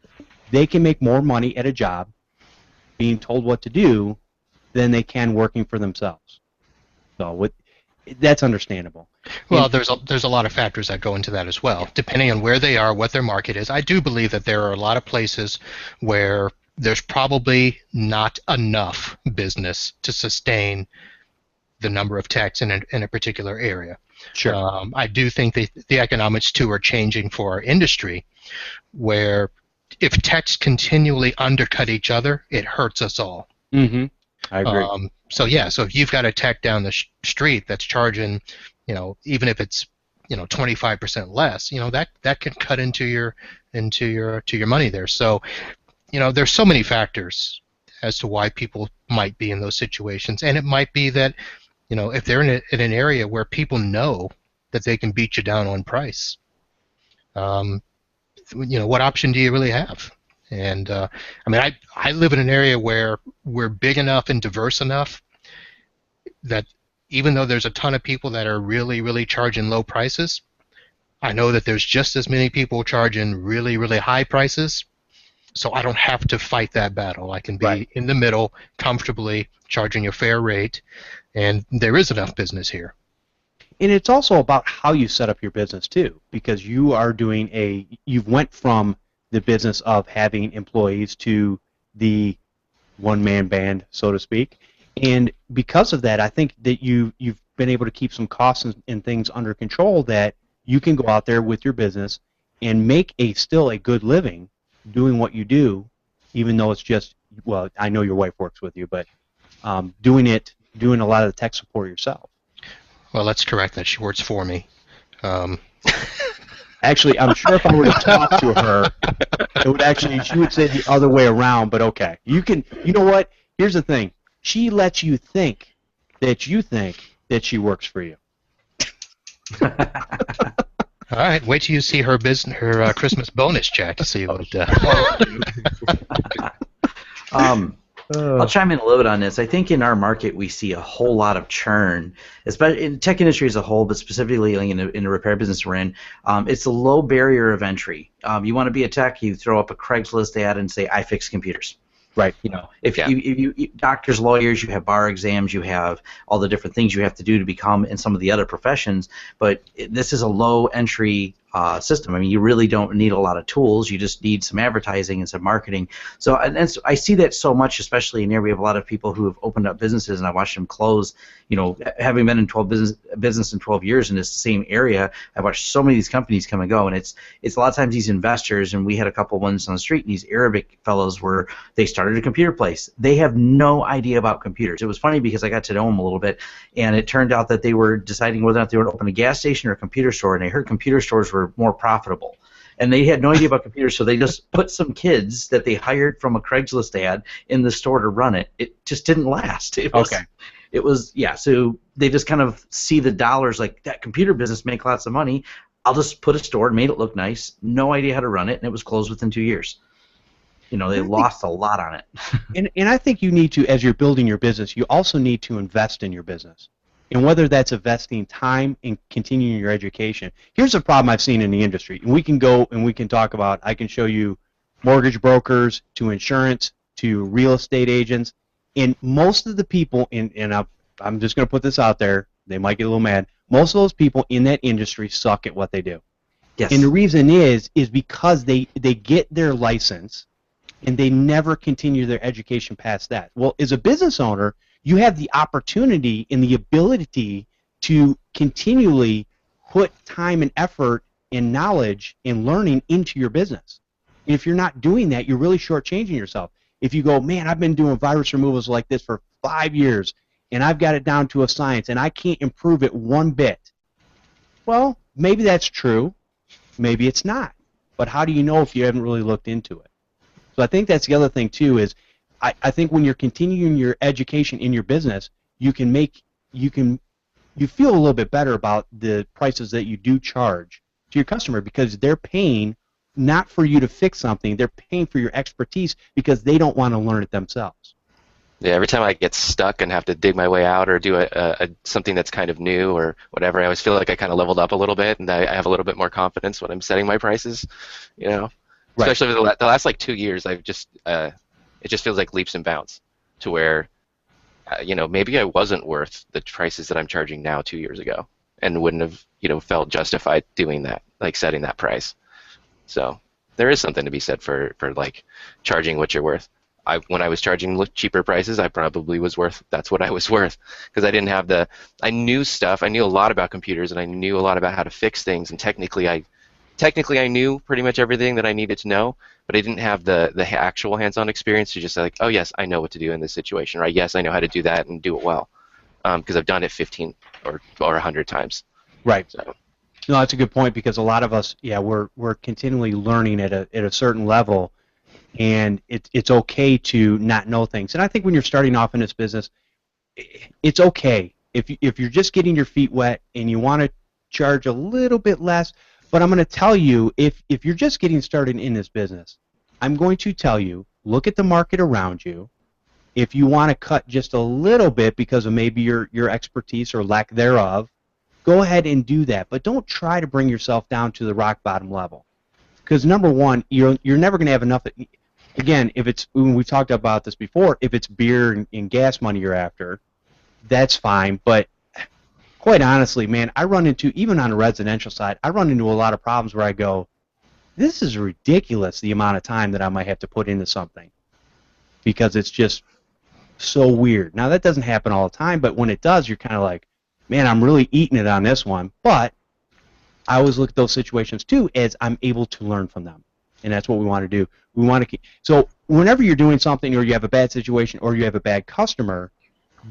they can make more money at a job being told what to do than they can working for themselves. So that's understandable. Well, there's a lot of factors that go into that as well, depending on where they are, what their market is. I do believe that there are a lot of places where there's probably not enough business to sustain the number of techs in a particular area. Sure. I do think the economics, too, are changing for our industry, where if techs continually undercut each other, it hurts us all. Mm-hmm. I agree. So if you've got a tech down the street that's charging, you know, even if it's, you know, 25% less, you know, that can cut into your money there. So, you know, there's so many factors as to why people might be in those situations, and it might be that, you know, if they're in an area where people know that they can beat you down on price, you know, what option do you really have? And I mean, I live in an area where we're big enough and diverse enough that even though there's a ton of people that are really, really charging low prices, I know that there's just as many people charging really, really high prices. So I don't have to fight that battle. I can be in the middle, comfortably charging a fair rate, and there is enough business here. And it's also about how you set up your business too, because you are you've went from the business of having employees to the one-man band, so to speak, And because of that, I think that you've been able to keep some costs and things under control, that you can go out there with your business and make still a good living doing what you do, even though it's just, well, I know your wife works with you, but doing a lot of the tech support yourself. Well, let's correct that. She works for me. Actually, I'm sure if I were to talk to her, she would say the other way around, but okay. You know what? Here's the thing. She lets you think that she works for you. All right, wait till you see her Christmas bonus check to see what. I'll chime in a little bit on this. I think in our market we see a whole lot of churn, especially in the tech industry as a whole, but specifically in the repair business we're in. It's a low barrier of entry. You want to be a tech, you throw up a Craigslist ad and say, "I fix computers." Right. You know, if you doctors, lawyers, you have bar exams, you have all the different things you have to do to become in some of the other professions. But this is a low entry system. I mean, you really don't need a lot of tools. You just need some advertising and some marketing. So, so I see that so much, especially in here. We have a lot of people who have opened up businesses, and I watched them close. You know, having been in business in 12 years in this same area, I've watched so many of these companies come and go. And it's a lot of times these investors, and we had a couple ones on the street, and these Arabic fellows they started a computer place. They have no idea about computers. It was funny because I got to know them a little bit, and it turned out that they were deciding whether or not they would open a gas station or a computer store, and they heard computer stores were more profitable. And they had no idea about computers, so they just put some kids that they hired from a Craigslist ad in the store to run it. It just didn't last. So they just kind of see the dollars, like, that computer business make lots of money. I'll just put a store and made it look nice. No idea how to run it, and it was closed within 2 years. You know, they lost a lot on it. and I think you need to, as you're building your business, you also need to invest in your business. And whether that's investing time in continuing your education. Here's a problem I've seen in the industry. And we can go and we can talk about, I can show you mortgage brokers to insurance to real estate agents. And most of the people, and I'm just going to put this out there, they might get a little mad, most of those people in that industry suck at what they do. Yes. And the reason is because they get their license and they never continue their education past that. Well, as a business owner, you have the opportunity and the ability to continually put time and effort and knowledge and learning into your business. And if you're not doing that, you're really shortchanging yourself. If you go, man, I've been doing virus removals like this for 5 years, and I've got it down to a science, and I can't improve it one bit. Well, maybe that's true. Maybe it's not. But how do you know if you haven't really looked into it? So I think that's the other thing, too, is I think when you're continuing your education in your business, you feel a little bit better about the prices that you do charge to your customer, because they're paying not for you to fix something, they're paying for your expertise because they don't want to learn it themselves. Yeah, every time I get stuck and have to dig my way out or do something that's kind of new or whatever, I always feel like I kind of leveled up a little bit, and I have a little bit more confidence when I'm setting my prices, you know. Right. Especially the last like 2 years, I've just it just feels like leaps and bounds to where, maybe I wasn't worth the prices that I'm charging now 2 years ago, and wouldn't have, felt justified doing that, like setting that price. So there is something to be said for like charging what you're worth. When I was charging cheaper prices, I probably was worth, that's what I was worth, because I didn't have I knew stuff, I knew a lot about computers, and I knew a lot about how to fix things, and technically I knew pretty much everything that I needed to know, but I didn't have the actual hands-on experience to just like, oh yes, I know what to do in this situation, right? Yes, I know how to do that and do it well, because I've done it 15 or 100 times. Right. So. No, that's a good point, because a lot of us, we're continually learning at a certain level, and it's okay to not know things. And I think when you're starting off in this business, it's okay if you're just getting your feet wet and you want to charge a little bit less. But I'm going to tell you, if you're just getting started in this business, I'm going to tell you, look at the market around you. If you want to cut just a little bit because of maybe your expertise or lack thereof, go ahead and do that. But don't try to bring yourself down to the rock bottom level. Because number one, you're never going to have enough. Again, we've talked about this before, if it's beer and gas money you're after, that's fine. But quite honestly, man, I run into, even on the residential side, I run into a lot of problems where I go, this is ridiculous, the amount of time that I might have to put into something, because it's just so weird. Now, that doesn't happen all the time, but when it does, you're kind of like, man, I'm really eating it on this one. But I always look at those situations, too, as I'm able to learn from them. And that's what we want to do. We want to keep. So whenever you're doing something or you have a bad situation or you have a bad customer,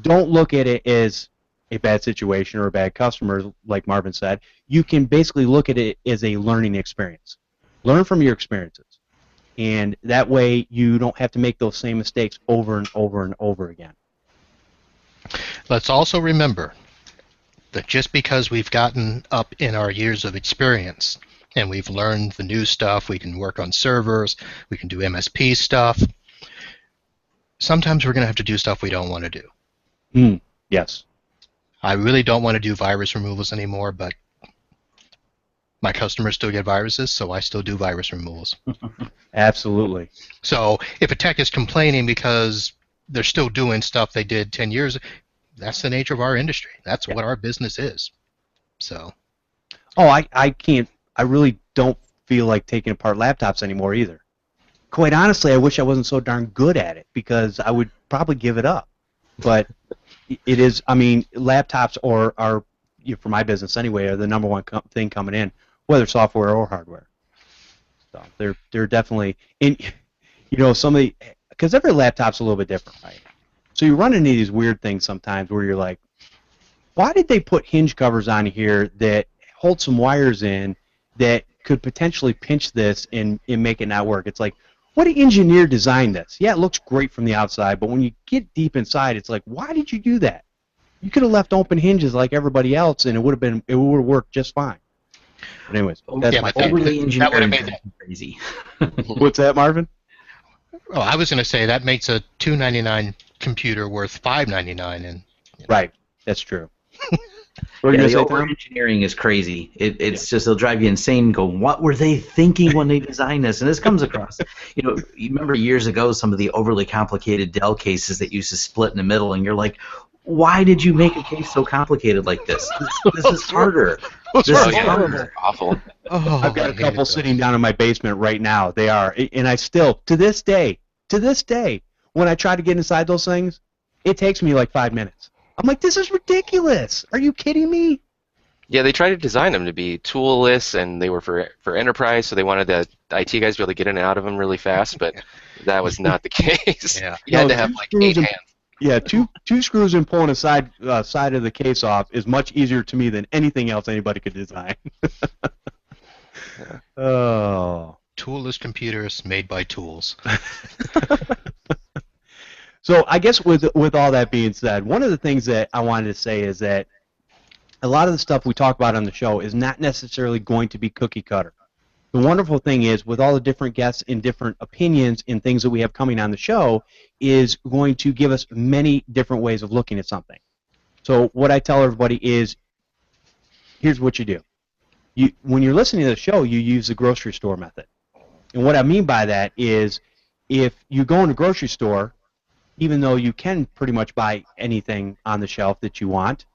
don't look at it as a bad situation or a bad customer, like Marvin said. You can basically look at it as a learning experience. Learn from your experiences. And that way you don't have to make those same mistakes over and over and over again. Let's also remember that just because we've gotten up in our years of experience and we've learned the new stuff, we can work on servers, we can do MSP stuff, sometimes we're going to have to do stuff we don't want to do. Yes. I really don't want to do virus removals anymore, but my customers still get viruses, so I still do virus removals. Absolutely. So if a tech is complaining because they're still doing stuff they did 10 years, that's the nature of our industry. That's what our business is. So. Oh, I can't. I really don't feel like taking apart laptops anymore either. Quite honestly, I wish I wasn't so darn good at it because I would probably give it up. But it is. I mean, laptops are for my business anyway, are the number one thing coming in, whether software or hardware. So they're definitely in. You know, because every laptop's a little bit different, right? So you run into these weird things sometimes where you're like, why did they put hinge covers on here that hold some wires in that could potentially pinch this and make it not work? It's like, what engineer designed this? Yeah, it looks great from the outside, but when you get deep inside, it's like, why did you do that? You could have left open hinges like everybody else, and it would have worked just fine. But anyways, that's my overly that would have engineering made that crazy. What's that, Marvin? Oh, I was going to say that makes a $299 computer worth $599, and Right, that's true. Yeah, the over-engineering is crazy. It's just, it'll drive you insane. Go, what were they thinking when they designed this? And this comes across, you remember years ago some of the overly complicated Dell cases that used to split in the middle, and you're like, why did you make a case so complicated like this? This is harder. This is harder. Awful. I've got a couple sitting down in my basement right now. They are, and I still, to this day, when I try to get inside those things, it takes me like 5 minutes. I'm like, this is ridiculous. Are you kidding me? Yeah, they tried to design them to be toolless, and they were for enterprise, so they wanted the IT guys to be able to get in and out of them really fast, but that was not the case. Yeah. You had to have like 8 hands. Yeah, two screws and pulling a side of the case off is much easier to me than anything else anybody could design. Oh. Toolless computers made by tools. So I guess with all that being said, one of the things that I wanted to say is that a lot of the stuff we talk about on the show is not necessarily going to be cookie cutter. The wonderful thing is, with all the different guests and different opinions and things that we have coming on the show, is going to give us many different ways of looking at something. So what I tell everybody is, here's what you do. When you're listening to the show, you use the grocery store method. And what I mean by that is, if you go in a grocery store, even though you can pretty much buy anything on the shelf that you want,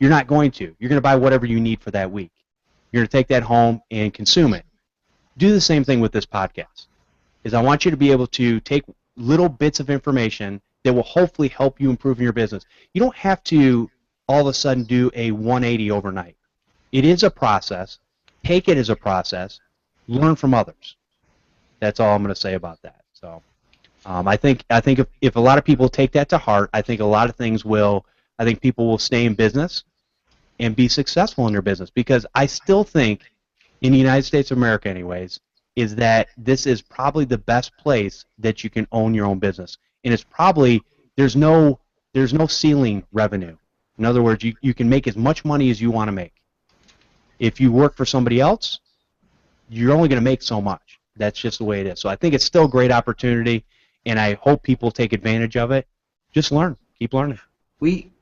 you're not going to. You're going to buy whatever you need for that week. You're going to take that home and consume it. Do the same thing with this podcast. I want you to be able to take little bits of information that will hopefully help you improve your business. You don't have to all of a sudden do a 180 overnight. It is a process. Take it as a process. Learn from others. That's all I'm going to say about that. So, I think if a lot of people take that to heart, I think a lot of things will. I think people will stay in business and be successful in their business, because I still think, in the United States of America anyways, is that this is probably the best place that you can own your own business. And it's probably, there's no ceiling revenue. In other words, you can make as much money as you want to make. If you work for somebody else, you're only going to make so much. That's just the way it is. So I think it's still a great opportunity, and I hope people take advantage of it. Just learn. Keep learning.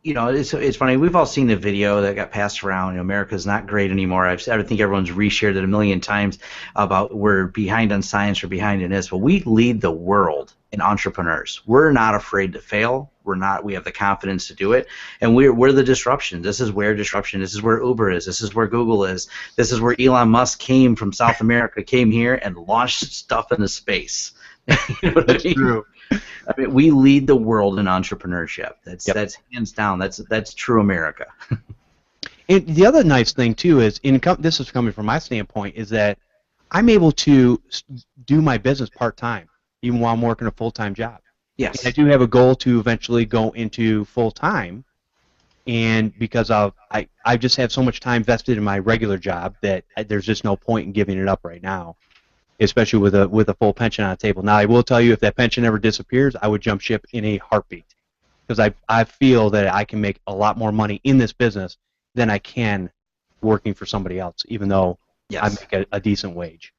It's funny. We've all seen the video that got passed around. America's not great anymore. I think everyone's reshared it a million times about we're behind on science or behind in this. But we lead the world in entrepreneurs. We're not afraid to fail. We have the confidence to do it, and we're the disruption. This is where disruption. This is where Uber is. This is where Google is. This is where Elon Musk came from South America, came here and launched stuff into space. You know what I mean? True. I mean, we lead the world in entrepreneurship. Yep. That's hands down. That's true America. And the other nice thing too is, this is coming from my standpoint, is that I'm able to do my business part-time, even while I'm working a full-time job. Yes. And I do have a goal to eventually go into full-time, and because I just have so much time vested in my regular job that there's just no point in giving it up right now, especially with a full pension on the table. Now, I will tell you, if that pension ever disappears, I would jump ship in a heartbeat, because I feel that I can make a lot more money in this business than I can working for somebody else, even though I make a decent wage.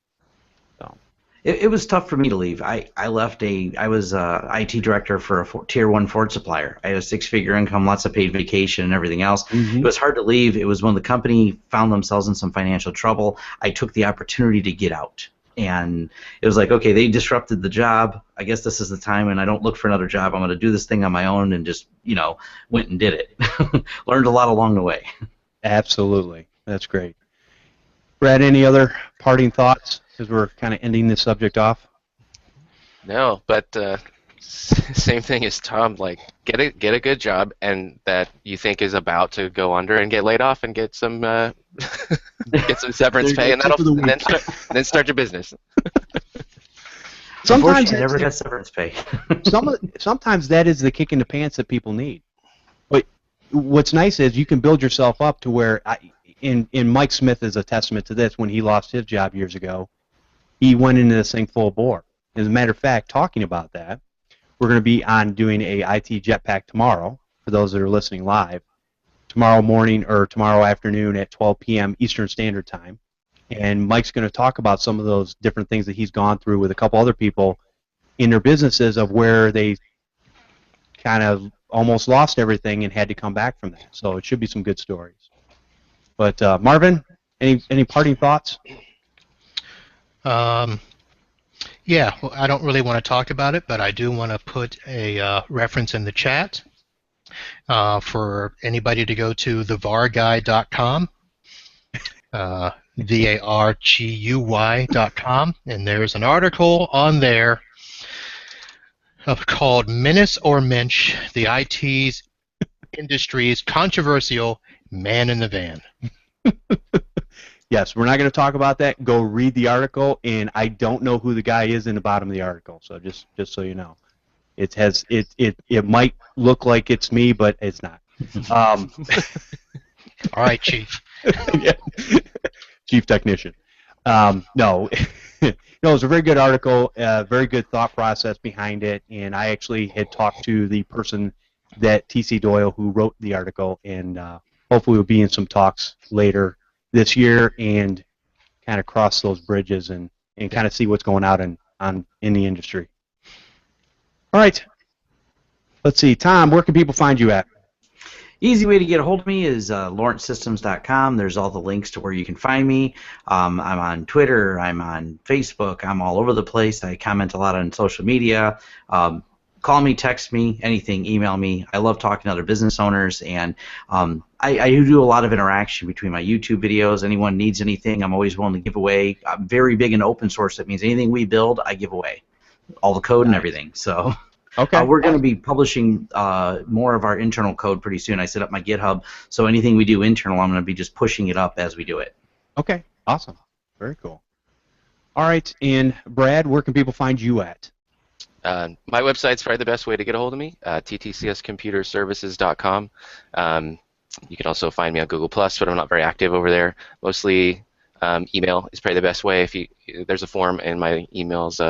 So it was tough for me to leave. I left I was IT director for a tier 1 Ford supplier. I had a 6-figure income, lots of paid vacation and everything else. Mm-hmm. It was hard to leave. It was when the company found themselves in some financial trouble. I took the opportunity to get out. And it was like, okay, they disrupted the job. I guess this is the time, and I don't look for another job. I'm going to do this thing on my own, and just, went and did it. Learned a lot along the way. Absolutely. That's great. Brad, any other parting thoughts as we're kind of ending this subject off? No, but same thing as Tom. Like, get a good job, and that you think is about to go under and get laid off and get some get some severance pay, and then start your business. Sometimes I never got severance pay. Sometimes that is the kick in the pants that people need. But what's nice is you can build yourself up to where, and Mike Smith is a testament to this. When he lost his job years ago, he went into this thing full bore. As a matter of fact, talking about that, we're going to be on doing a IT Jetpack tomorrow, for those that are listening live, tomorrow morning or tomorrow afternoon at 12 p.m. Eastern Standard Time. And Mike's going to talk about some of those different things that he's gone through with a couple other people in their businesses, of where they kind of almost lost everything and had to come back from that. So it should be some good stories. But Marvin, any parting thoughts? Yeah, well, I don't really want to talk about it, but I do want to put a reference in the chat for anybody to go to thevarguy.com, VARGUY.com, and there's an article on there called Menace or Mensch, the IT Industry's Controversial Man in the Van. Yes, we're not going to talk about that. Go read the article, and I don't know who the guy is in the bottom of the article, so just so you know. It might look like it's me, but it's not. All right, Chief. Yeah. Chief technician. No, no, it's a very good article, very good thought process behind it, and I actually had talked to the person that T.C. Doyle who wrote the article, and hopefully we'll be in some talks later this year and kind of cross those bridges and kind of see what's going on in the industry. All right. Let's see. Tom, where can people find you at? Easy way to get a hold of me is lawrencesystems.com. There's all the links to where you can find me. I'm on Twitter. I'm on Facebook. I'm all over the place. I comment a lot on social media. Call me, text me, anything, email me. I love talking to other business owners, and I do a lot of interaction between my YouTube videos. Anyone needs anything, I'm always willing to give away. I'm very big in open source. That means anything we build, I give away. All the code and everything. So okay. We're going to be publishing more of our internal code pretty soon. I set up my GitHub, so anything we do internal, I'm going to be just pushing it up as we do it. Okay, awesome. Very cool. All right, and Brad, where can people find you at? My website's probably the best way to get a hold of me, ttcscomputerservices.com. You can also find me on Google+, but I'm not very active over there. Mostly email is probably the best way. There's a form, and my emails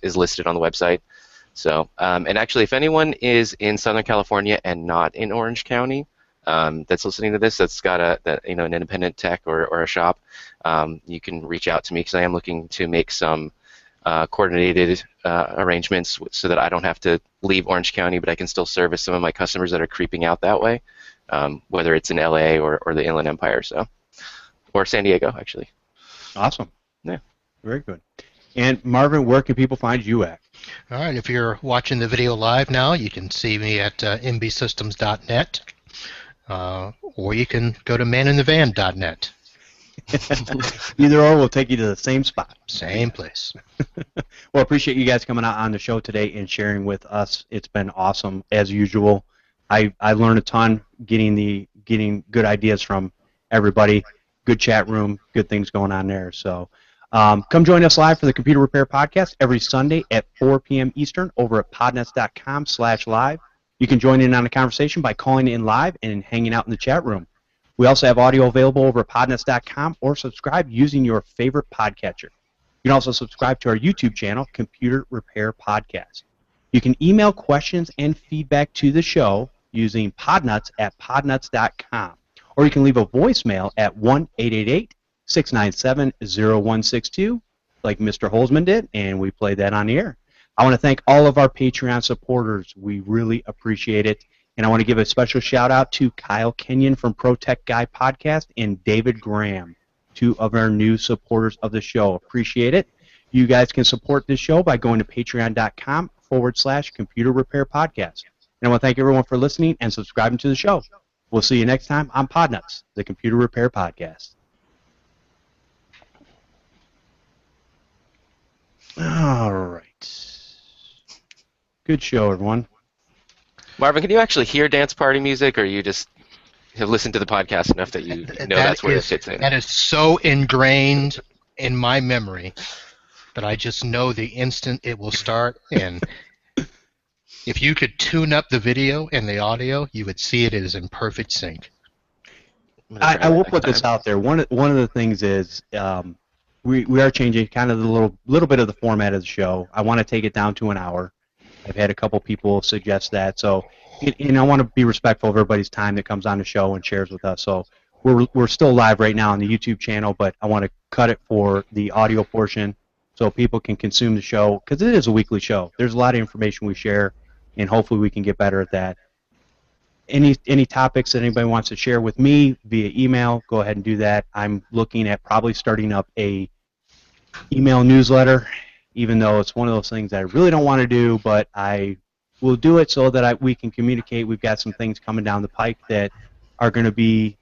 is listed on the website. So, and actually, if anyone is in Southern California and not in Orange County, that's listening to this, that's got an independent tech or a shop, you can reach out to me, because I am looking to make some coordinated arrangements so that I don't have to leave Orange County, but I can still service some of my customers that are creeping out that way, whether it's in LA or the Inland Empire, or San Diego, actually. Awesome. Yeah. Very good. And Marvin, where can people find you at? All right, if you're watching the video live now, you can see me at mbsystems.net, or you can go to maninthevan.net. Either or will take you to the same spot. Same place. Well, appreciate you guys coming out on the show today and sharing with us. It's been awesome as usual. I learned a ton getting good ideas from everybody. Good chat room, good things going on there. So come join us live for the Computer Repair Podcast every Sunday at 4 p.m. Eastern over at podnutz.com/live. You can join in on the conversation by calling in live and hanging out in the chat room. We also have audio available over at podnutz.com or subscribe using your favorite podcatcher. You can also subscribe to our YouTube channel, Computer Repair Podcast. You can email questions and feedback to the show using Podnutz at podnutz.com. Or you can leave a voicemail at 1-888-697-0162, like Mr. Holzman did, and we played that on the air. I want to thank all of our Patreon supporters. We really appreciate it. And I want to give a special shout-out to Kyle Kenyon from Pro Tech Guy Podcast and David Graham, two of our new supporters of the show. Appreciate it. You guys can support this show by going to patreon.com/Computer Repair Podcast. And I want to thank everyone for listening and subscribing to the show. We'll see you next time on Podnutz, the Computer Repair Podcast. All right. Good show, everyone. Marvin, can you actually hear dance party music, or you just have listened to the podcast enough that you know that's where it fits in? That is so ingrained in my memory that I just know the instant it will start. And if you could tune up the video and the audio, you would see it is in perfect sync. I will put this out there. One of the things is we are changing kind of the little bit of the format of the show. I want to take it down to an hour. I've had a couple people suggest that, so I want to be respectful of everybody's time that comes on the show and shares with us. So we're still live right now on the YouTube channel, but I want to cut it for the audio portion so people can consume the show, because it is a weekly show. There's a lot of information we share, and hopefully we can get better at that. Any topics that anybody wants to share with me via email, go ahead and do that. I'm looking at probably starting up a email newsletter, even though it's one of those things that I really don't want to do, but I will do it so that we can communicate. We've got some things coming down the pike that are going to be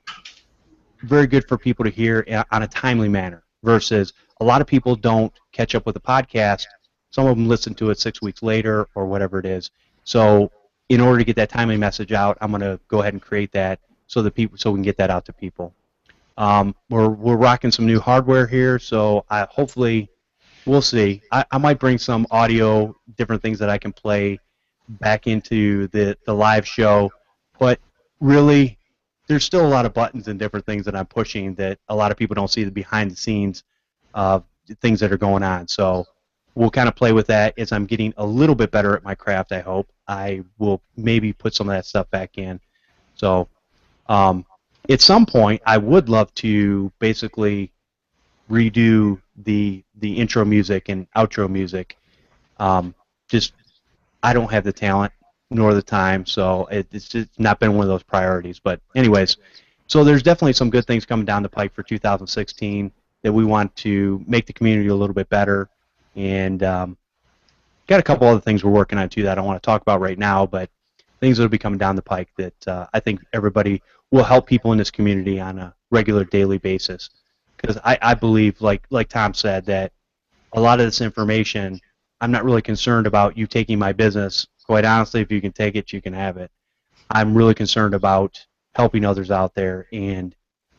very good for people to hear on a timely manner, versus a lot of people don't catch up with the podcast. Some of them listen to it 6 weeks later or whatever it is. So in order to get that timely message out, I'm going to go ahead and create that so we can get that out to people. We're rocking some new hardware here, so hopefully we'll see. I might bring some audio, different things that I can play back into the live show, but really there's still a lot of buttons and different things that I'm pushing that a lot of people don't see the behind the scenes things that are going on. So we'll kind of play with that as I'm getting a little bit better at my craft, I hope. I will maybe put some of that stuff back in. So at some point I would love to basically redo the intro music and outro music. Just I don't have the talent nor the time, so it's just not been one of those priorities. But anyways, so there's definitely some good things coming down the pike for 2016 that we want to make the community a little bit better, and got a couple other things we're working on too that I don't want to talk about right now, but things that will be coming down the pike that I think everybody will help people in this community on a regular daily basis. Because I believe, like Tom said, that a lot of this information, I'm not really concerned about you taking my business. Quite honestly, if you can take it, you can have it. I'm really concerned about helping others out there and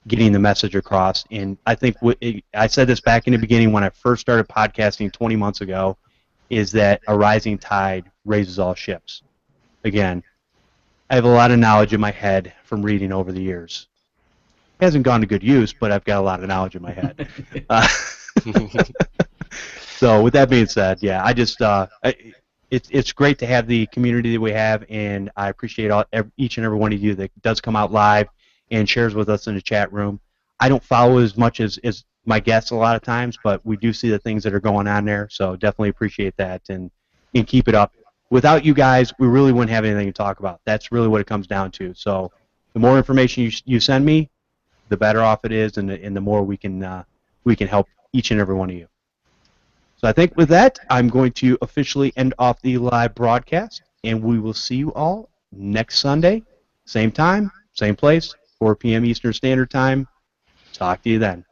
getting the message across. And I think I said this back in the beginning when I first started podcasting 20 months ago, is that a rising tide raises all ships. Again, I have a lot of knowledge in my head from reading over the years. It hasn't gone to good use, but I've got a lot of knowledge in my head. So with that being said, yeah, I just it's great to have the community that we have, and I appreciate each and every one of you that does come out live and shares with us in the chat room. I don't follow as much as my guests a lot of times, but we do see the things that are going on there, so definitely appreciate that and keep it up. Without you guys, we really wouldn't have anything to talk about. That's really what it comes down to. So the more information you send me, the better off it is, and the more we can help each and every one of you. So I think with that, I'm going to officially end off the live broadcast, and we will see you all next Sunday, same time, same place, 4 p.m. Eastern Standard Time. Talk to you then.